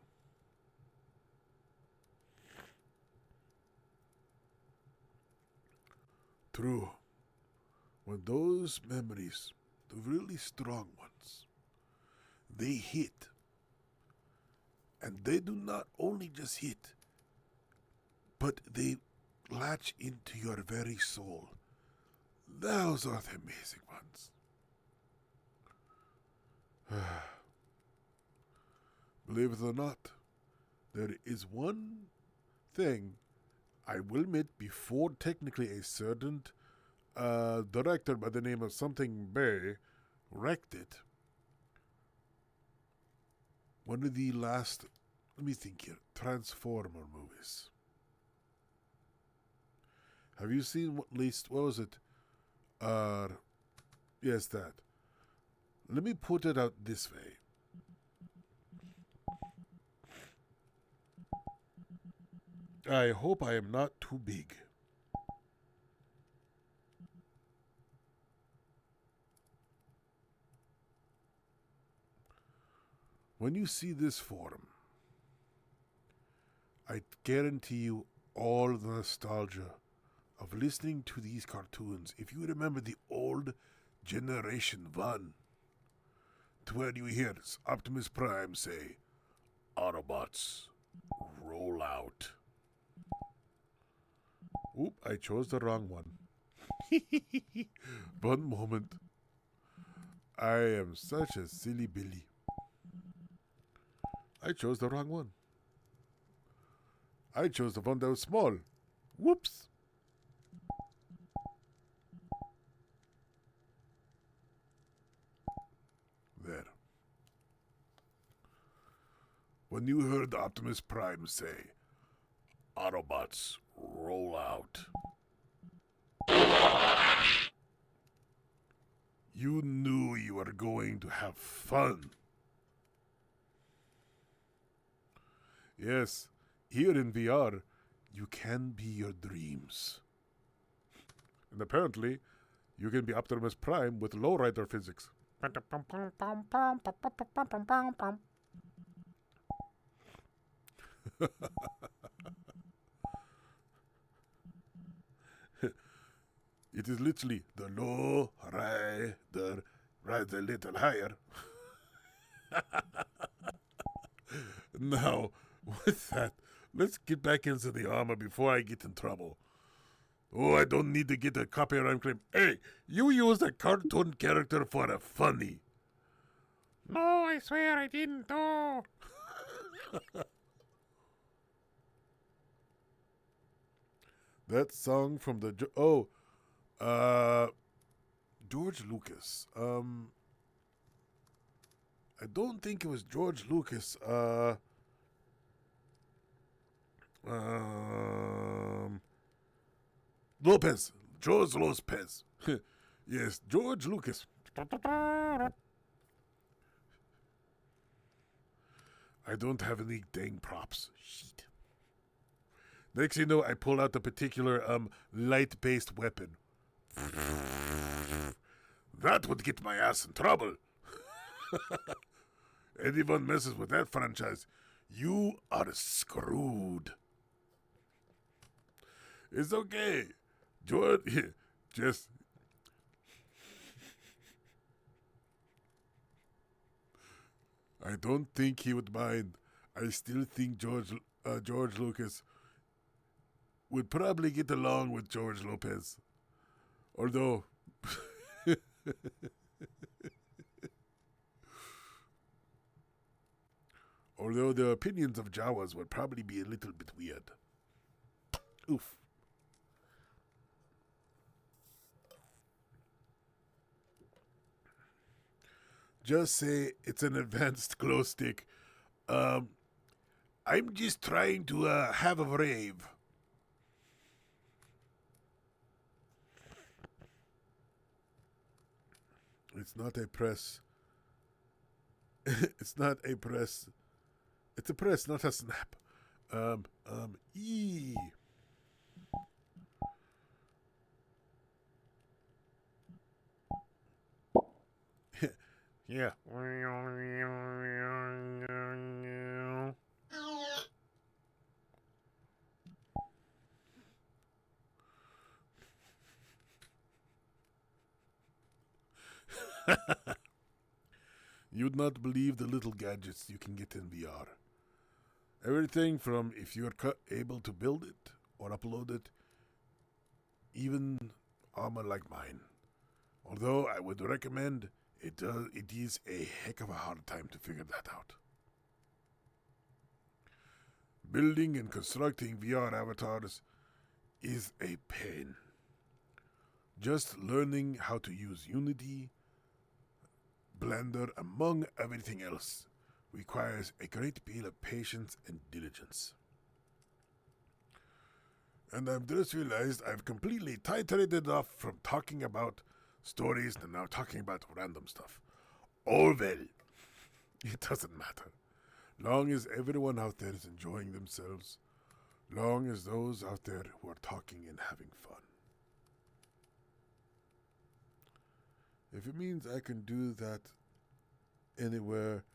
True. When those memories, the really strong ones, they hit, and they do not only just hit, but they latch into your very soul. Those are the amazing ones. Believe it or not, there is one thing I will admit before technically a certain director by the name of something Bay wrecked it. One of the last, let me think here, Transformer movies. Have you seen what was it? Yes, that. Let me put it out this way. I hope I am not too big. When you see this forum, I guarantee you all the nostalgia of listening to these cartoons. If you remember the old Generation 1, to where you hear Optimus Prime say, Autobots, roll out. Oop, I chose the wrong one. One moment. I am such a silly Billy. I chose the wrong one. I chose the one that was small. Whoops. There. When you heard Optimus Prime say, Autobots, roll out, you knew you were going to have fun. Yes, here in VR, you can be your dreams. And apparently, you can be Optimus Prime with lowrider physics. It is literally the low rider, rise a little higher. Now, with that, let's get back into the armor before I get in trouble. Oh, I don't need to get a copyright claim. Hey, you used a cartoon character for a funny. No, I swear I didn't do. That song from the George Lucas. I don't think it was George Lucas. Lopez. George Lopez. Yes, George Lucas. I don't have any dang props. Shit. Next thing you know, I pull out the particular light-based weapon. That would get my ass in trouble. Anyone messes with that franchise, you are screwed. It's okay. George, just... I don't think he would mind. I still think George Lucas would probably get along with George Lopez. Although... Although the opinions of Jawas would probably be a little bit weird. Oof. Just say it's an advanced glow stick. I'm just trying to have a rave. It's not a press. It's not a press. It's a press, not a snap. E. Yeah. You'd not believe the little gadgets you can get in VR. Everything from if you're able to build it or upload it, even armor like mine. Although I would recommend it is a heck of a hard time to figure that out. Building and constructing VR avatars is a pain. Just learning how to use Unity, Blender, among everything else, requires a great deal of patience and diligence. And I've just realized I've completely titrated off from talking about stories to now talking about random stuff. Oh well, it doesn't matter. Long as everyone out there is enjoying themselves, long as those out there who are talking and having fun. If it means I can do that anywhere,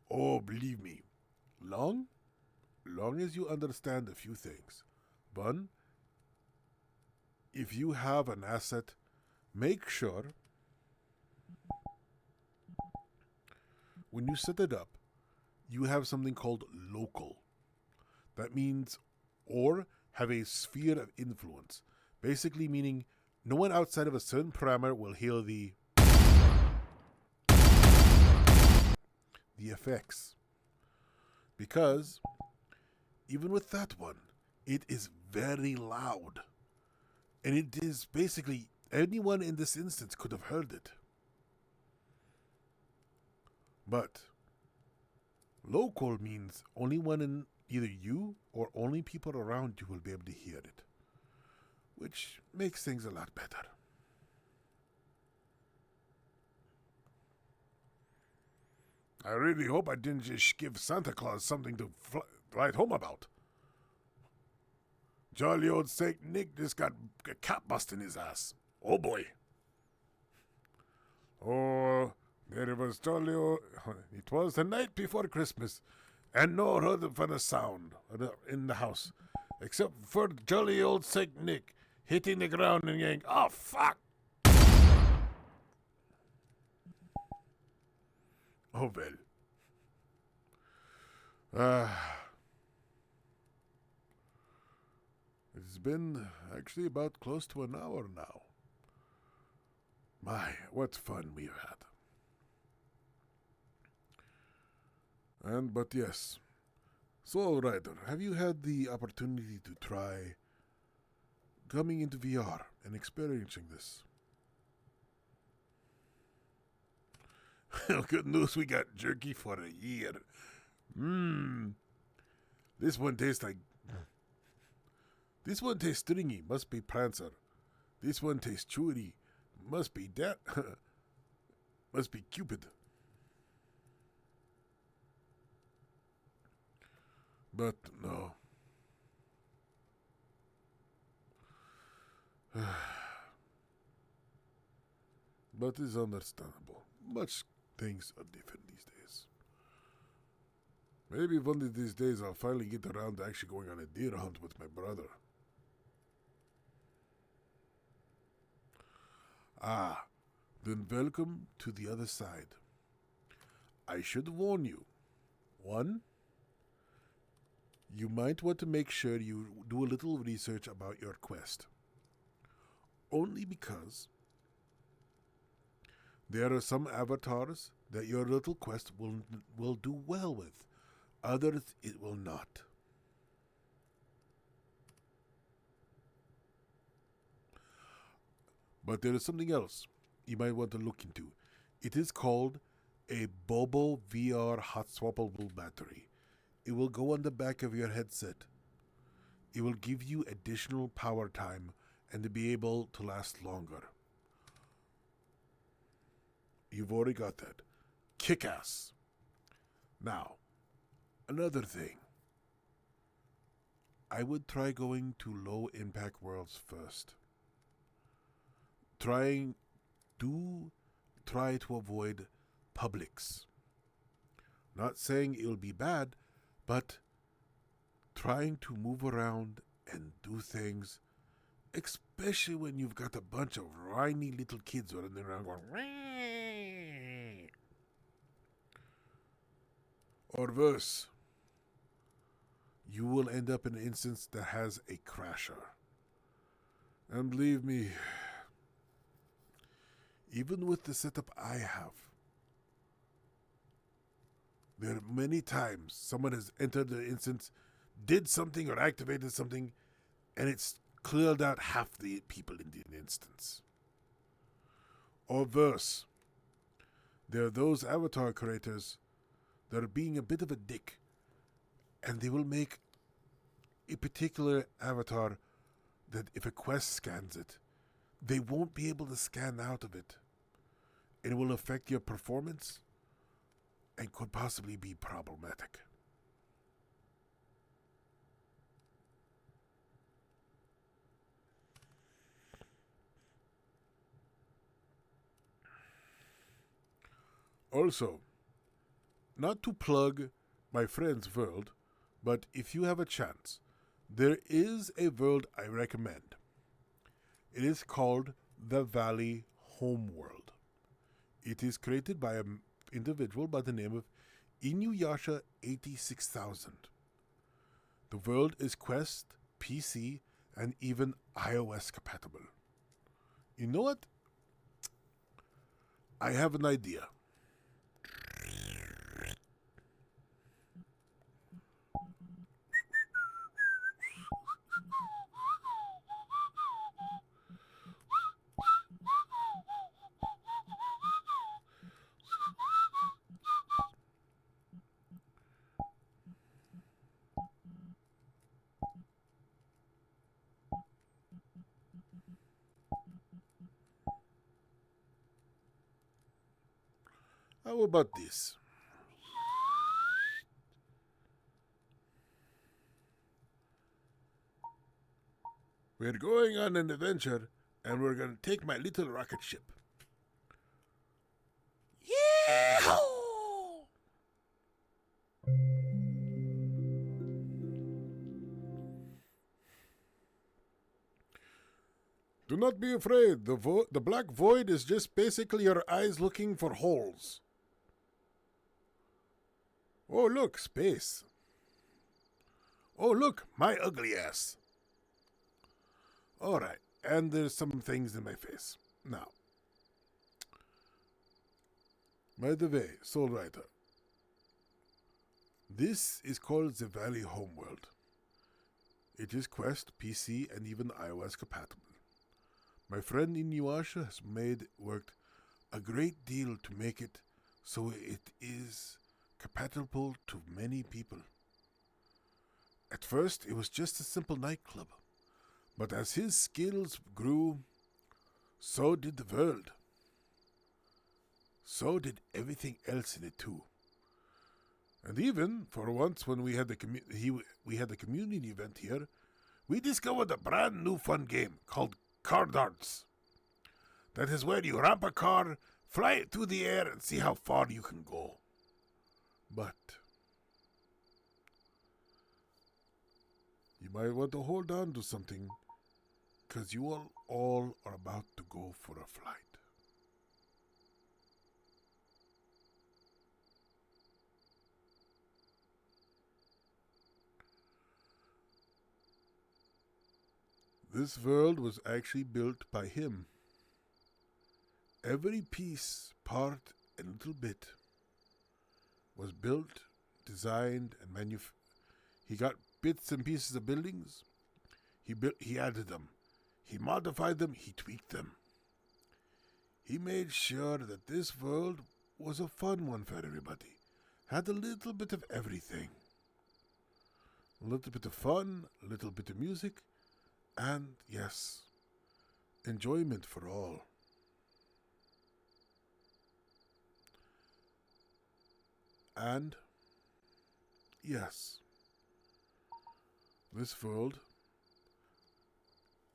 oh, believe me, long as you understand a few things. One, if you have an asset, make sure when you set it up, you have something called local. That means, or have a sphere of influence. Basically meaning no one outside of a certain parameter will hear the effects. Because even with that one, it is very loud. And it is basically anyone in this instance could have heard it. But local means only one in either you or only people around you will be able to hear it, which makes things a lot better. I really hope I didn't just give Santa Claus something to write home about. Jolly old Saint Nick just got a cat bust in his ass. Oh boy. Oh, there was jolly old... It was the night before Christmas, and no other for a sound in the house, except for jolly old Saint Nick hitting the ground and going, "Oh, fuck!" Oh, well. It's been actually about close to an hour now. My, what fun we've had. But yes. So, Ryder, have you had the opportunity to try coming into VR and experiencing this? Good news, we got jerky for a year. This one tastes like... This one tastes stringy, must be Prancer. This one tastes chewy, must be that... must be Cupid. But no. But it's understandable. Much things are different these days. Maybe one of these days I'll finally get around to actually going on a deer hunt with my brother. Ah, then welcome to the other side. I should warn you. 1, you might want to make sure you do a little research about your quest. Only because there are some avatars that your little quest will do well with. others it will not. But there is something else you might want to look into. It is called a Bobo VR hot swappable battery. It will go on the back of your headset. It will give you additional power time and to be able to last longer. You've already got that. Kick-ass. Now, another thing. I would try going to low impact worlds first. Try to avoid Publix. Not saying it will be bad, but trying to move around and do things, especially when you've got a bunch of whiny little kids running around going, "Wah." Or worse, you will end up in an instance that has a crasher. And believe me, even with the setup I have, there are many times someone has entered the instance, did something or activated something, and it's cleared out half the people in the instance. Or worse, there are those avatar creators that are being a bit of a dick, and they will make a particular avatar that if a quest scans it, they won't be able to scan out of it. It will affect your performance and could possibly be problematic. Also, not to plug my friend's world, but if you have a chance, there is a world I recommend. It is called the Valley Homeworld. It is created by an individual by the name of Inuyasha 86000. The world is Quest, PC, and even iOS compatible. You know what? I have an idea. How about this? We're going on an adventure, and we're going to take my little rocket ship. Yeah! Do not be afraid. The black void is just basically your eyes looking for holes. Oh, look, space. Oh, look, my ugly ass. Alright, and there's some things in my face. Now, by the way, Soul Writer, this is called the Valley Homeworld. It is Quest, PC, and even iOS compatible. My friend Inuyasha has worked a great deal to make it so it is compatible to many people. At first, it was just a simple nightclub, but as his skills grew, so did the world. So did everything else in it too. And even, for once when we had the community event here, we discovered a brand new fun game called Car Darts. That is where you ramp a car, fly it through the air, and see how far you can go. But you might want to hold on to something, because you all are about to go for a flight. This world was actually built by him. Every piece, part, and little bit was built designed and he got bits and pieces of buildings. He added them. He modified them. He tweaked them. He made sure that this world was a fun one for everybody. Had a little bit of everything. A little bit of fun, a little bit of music, and, yes, enjoyment for all. And, yes, this world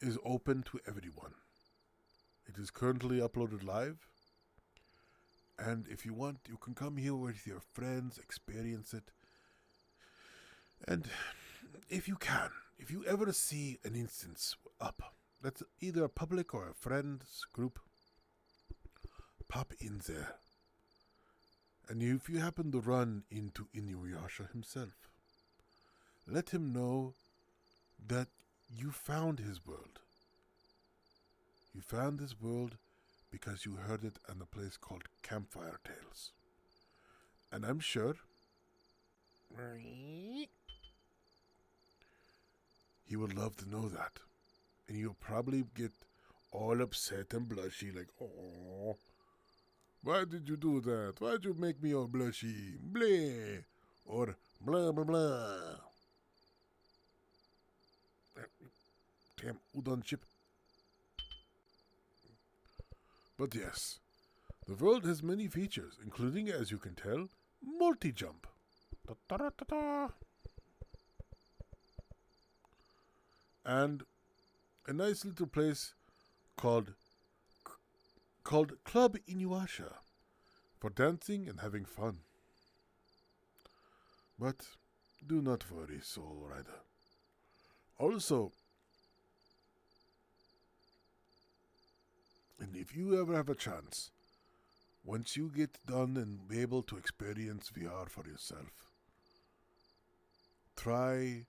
is open to everyone. It is currently uploaded live. And if you want, you can come here with your friends, experience it. And if you ever see an instance up, that's either a public or a friend's group, pop in there. And if you happen to run into Inuyasha himself, let him know that you found his world. You found this world because you heard it on a place called CampFire Tails. And I'm sure he would love to know that. And you'll probably get all upset and blushy like, oh, why did you do that? Why did you make me all blushy? Bleh. Or blah, blah, blah. Damn udon chip. But yes, the world has many features, including, as you can tell, multi-jump. And a nice little place called Club Inuyasha for dancing and having fun. But do not worry, Soul Rider. Also, and if you ever have a chance, once you get done and be able to experience VR for yourself, try,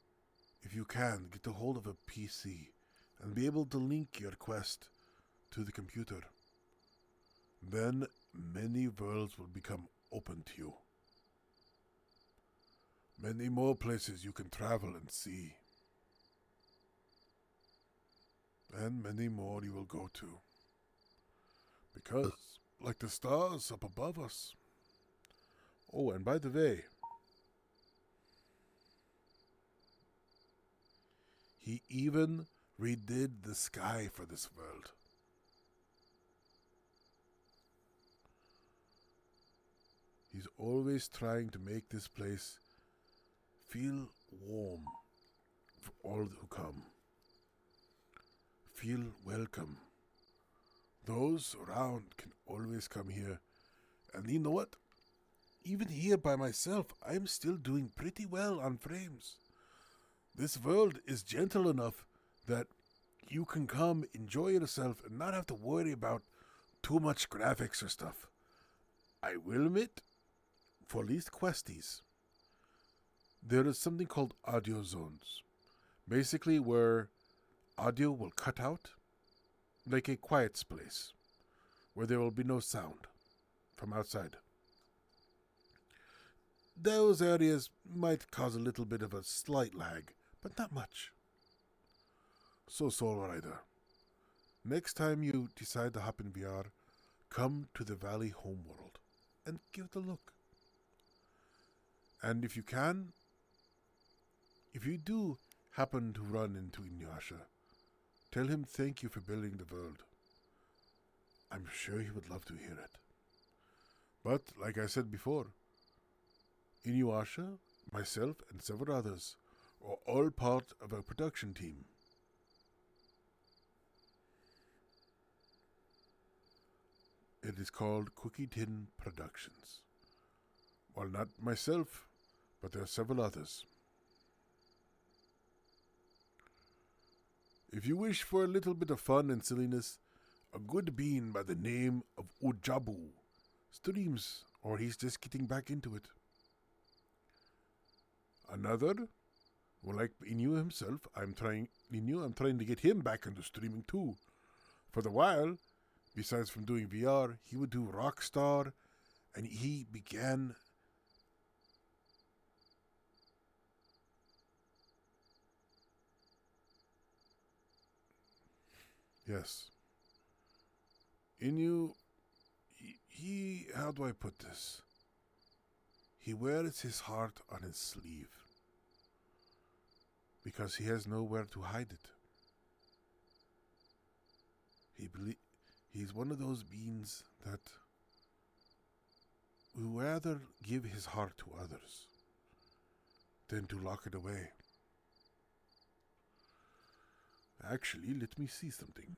if you can, get a hold of a PC and be able to link your Quest to the computer. Then many worlds will become open to you. Many more places you can travel and see. And many more you will go to. Because, like the stars up above us. Oh, and by the way, he even redid the sky for this world. He's always trying to make this place feel warm for all who come. Feel welcome. Those around can always come here. And you know what? Even here by myself, I'm still doing pretty well on frames. This world is gentle enough that you can come, enjoy yourself, and not have to worry about too much graphics or stuff. I will admit, for least questies, there is something called audio zones. Basically where audio will cut out, like a quiet place, where there will be no sound from outside. Those areas might cause a little bit of a slight lag, but not much. So, Soul Rider, next time you decide to hop in VR, come to the Valley Homeworld and give it a look. And if you can, if you do happen to run into Inuyasha, tell him thank you for building the world. I'm sure he would love to hear it. But, like I said before, Inuyasha, myself, and several others are all part of a production team. It is called Cookie Tin Productions. Well, not myself, but there are several others. If you wish for a little bit of fun and silliness, a good bean by the name of Ujabu streams, or he's just getting back into it. Another, well, like Inu himself, I'm trying to get him back into streaming too. For the while, besides from doing VR, he would do Rockstar, and he began Yes. Inu, he, how do I put this? He wears his heart on his sleeve because he has nowhere to hide it. He's one of those beings that would rather give his heart to others than to lock it away. Actually, let me see something.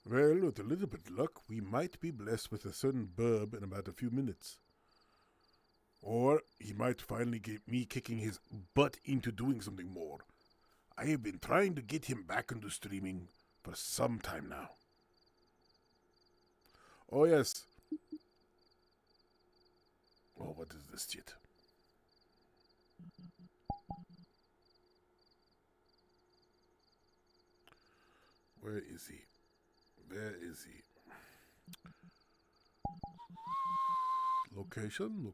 Well, with a little bit of luck, we might be blessed with a certain burb in about a few minutes. Or he might finally get me kicking his butt into doing something more. I have been trying to get him back into streaming for some time now. Oh, yes. Oh, what is this shit? Where is he? Where is he? Location.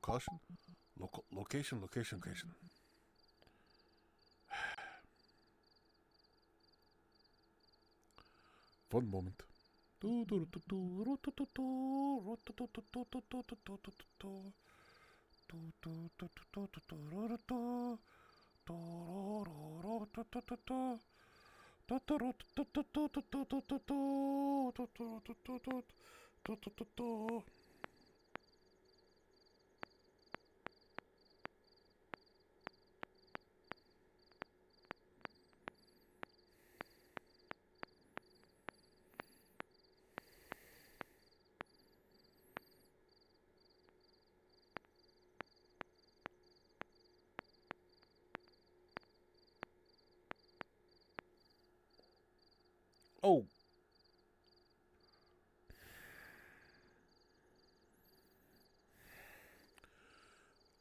One moment. Oh.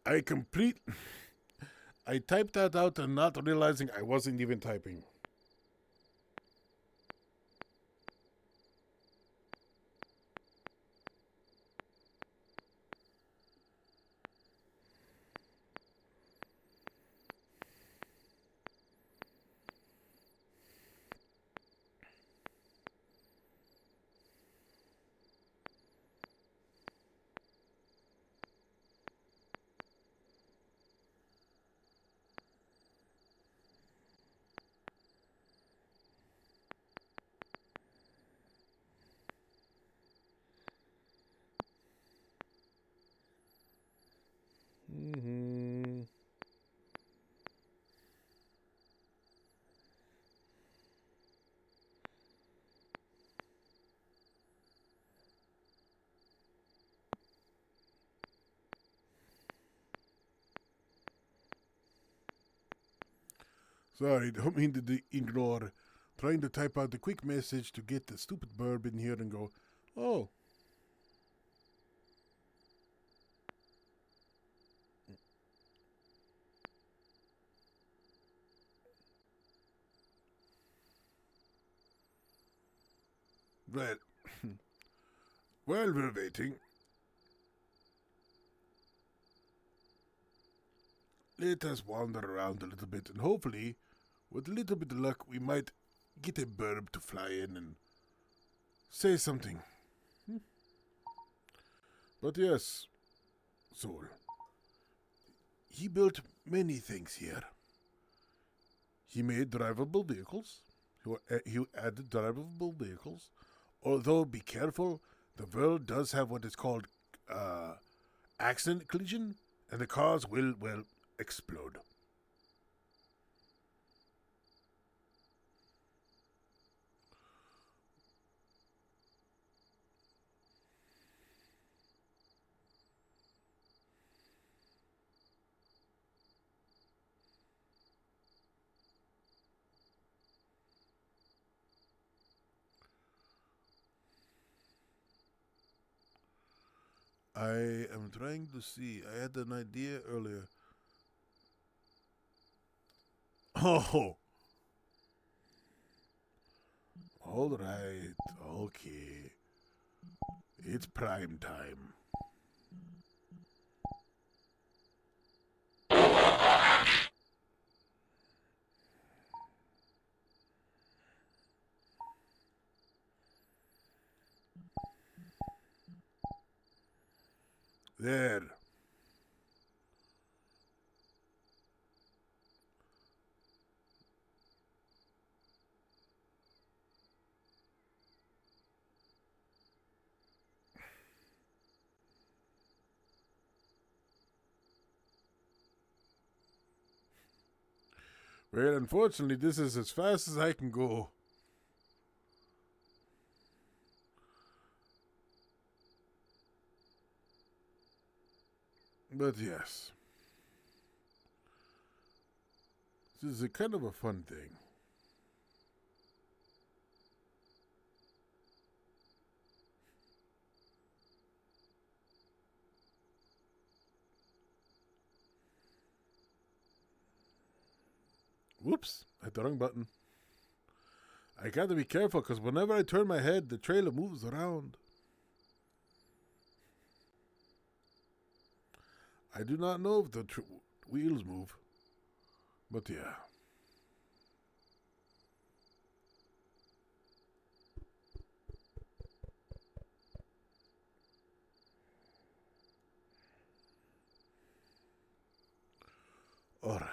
I complete. I typed that out and not realizing I wasn't even typing. Mm-hmm. Sorry, don't mean to ignore. Trying to type out the quick message to get the stupid burb in here and go, oh. Well, while we're waiting, let us wander around a little bit and hopefully, with a little bit of luck, we might get a burb to fly in and say something. But yes, Soul, he built many things here. He made drivable vehicles. He added drivable vehicles. Although, be careful, the world does have what is called accident collision, and the cars will, well, explode. I am trying to see. I had an idea earlier. Oh! Alright, okay. It's prime time. There. Well, unfortunately, this is as fast as I can go. But yes. This is a kind of a fun thing. Whoops, I hit the wrong button. I gotta be careful because whenever I turn my head, the trailer moves around. I do not know if the wheels move. But yeah. Alright.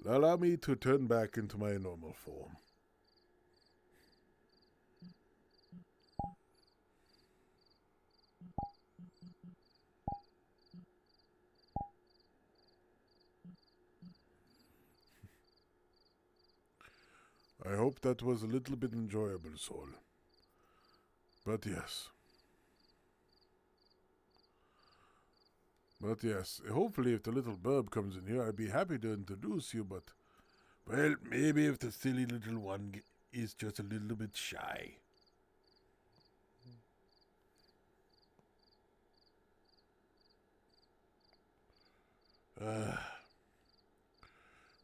Allow me to turn back into my normal form. I hope that was a little bit enjoyable, Soul. But yes. But yes, hopefully if the little burb comes in here, I'd be happy to introduce you, but... Well, maybe if the silly little one is just a little bit shy.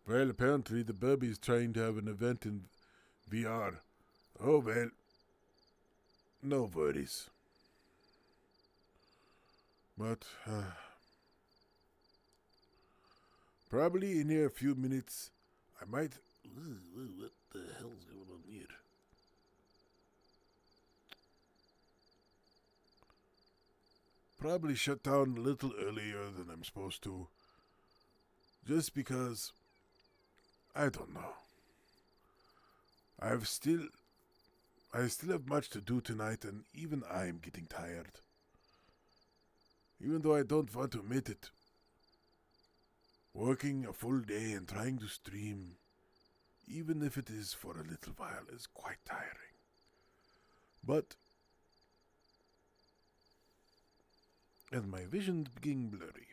Well, apparently the burb is trying to have an event in VR. Oh, well. No worries. But, probably in here a few minutes, I might... What the hell's going on here? Probably shut down a little earlier than I'm supposed to. Just because... I don't know. I still have much to do tonight, and even I'm getting tired. Even though I don't want to admit it. Working a full day and trying to stream, even if it is for a little while, is quite tiring. But... and my vision's beginning blurry.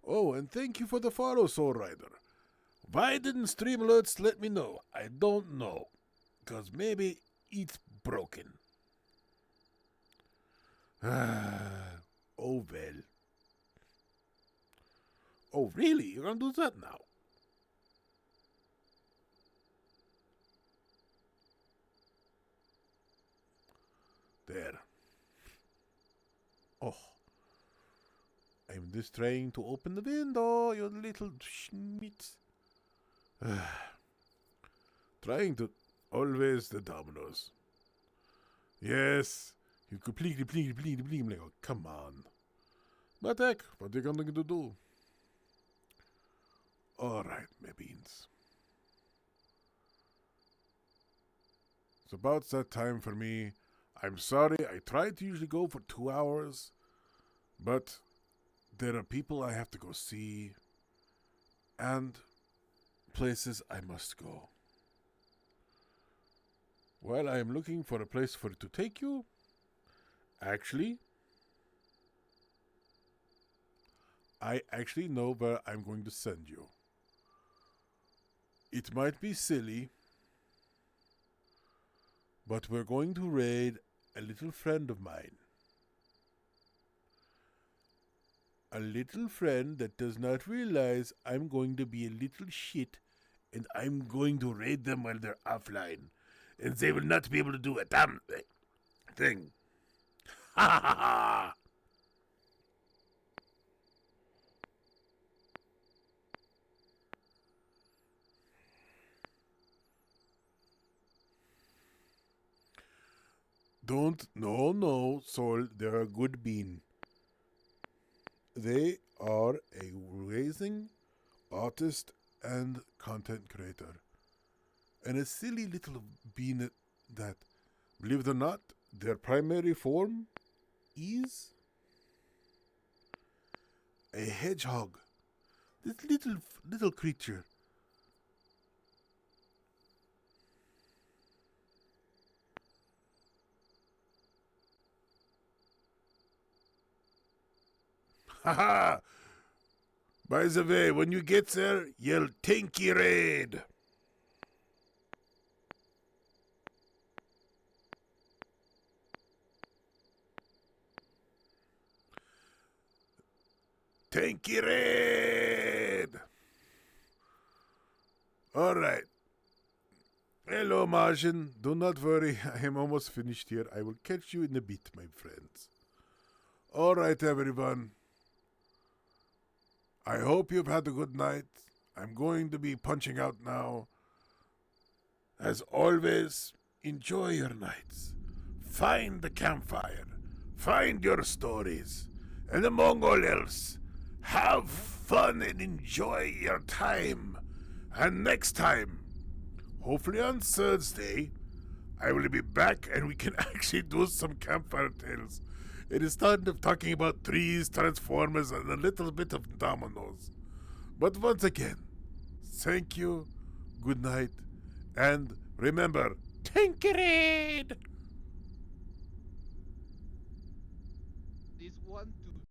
Oh, and thank you for the follow, Soul Rider. Why didn't Stream Alerts let me know? I don't know. Because maybe it's broken. Oh, well. Oh, really? You're gonna do that now? There. Oh. I'm just trying to open the window, you little schmitz. Trying to... always the dominoes. Yes. You completely, I'm like, oh, come on. But heck, what are you going to do? Alright, my beans. It's about that time for me. I'm sorry, I try to usually go for 2 hours, but there are people I have to go see, and places I must go. While I am looking for a place for it to take you, actually, I actually know where I'm going to send you. It might be silly, but we're going to raid a little friend of mine. A little friend that does not realize I'm going to be a little shit and I'm going to raid them while they're offline. And they will not be able to do a damn thing. Ha ha ha ha! No, Sol, they're a good bean. They are a raising artist and content creator. And a silly little bean that, believe it or not, their primary form is a hedgehog. This little creature. Haha! By the way, when you get there, yell Tinky Raid! Tinky Raid! Alright. Hello, Martian. Do not worry, I am almost finished here. I will catch you in a bit, my friends. Alright, everyone. I hope you've had a good night. I'm going to be punching out now. As always, enjoy your nights. Find the campfire. Find your stories. And among all else, have fun and enjoy your time. And next time, hopefully on Thursday, I will be back and we can actually do some CampFire Tails. It is starting of talking about trees, transformers, and a little bit of dominoes. But once again, thank you, good night, and remember, Tinkerade!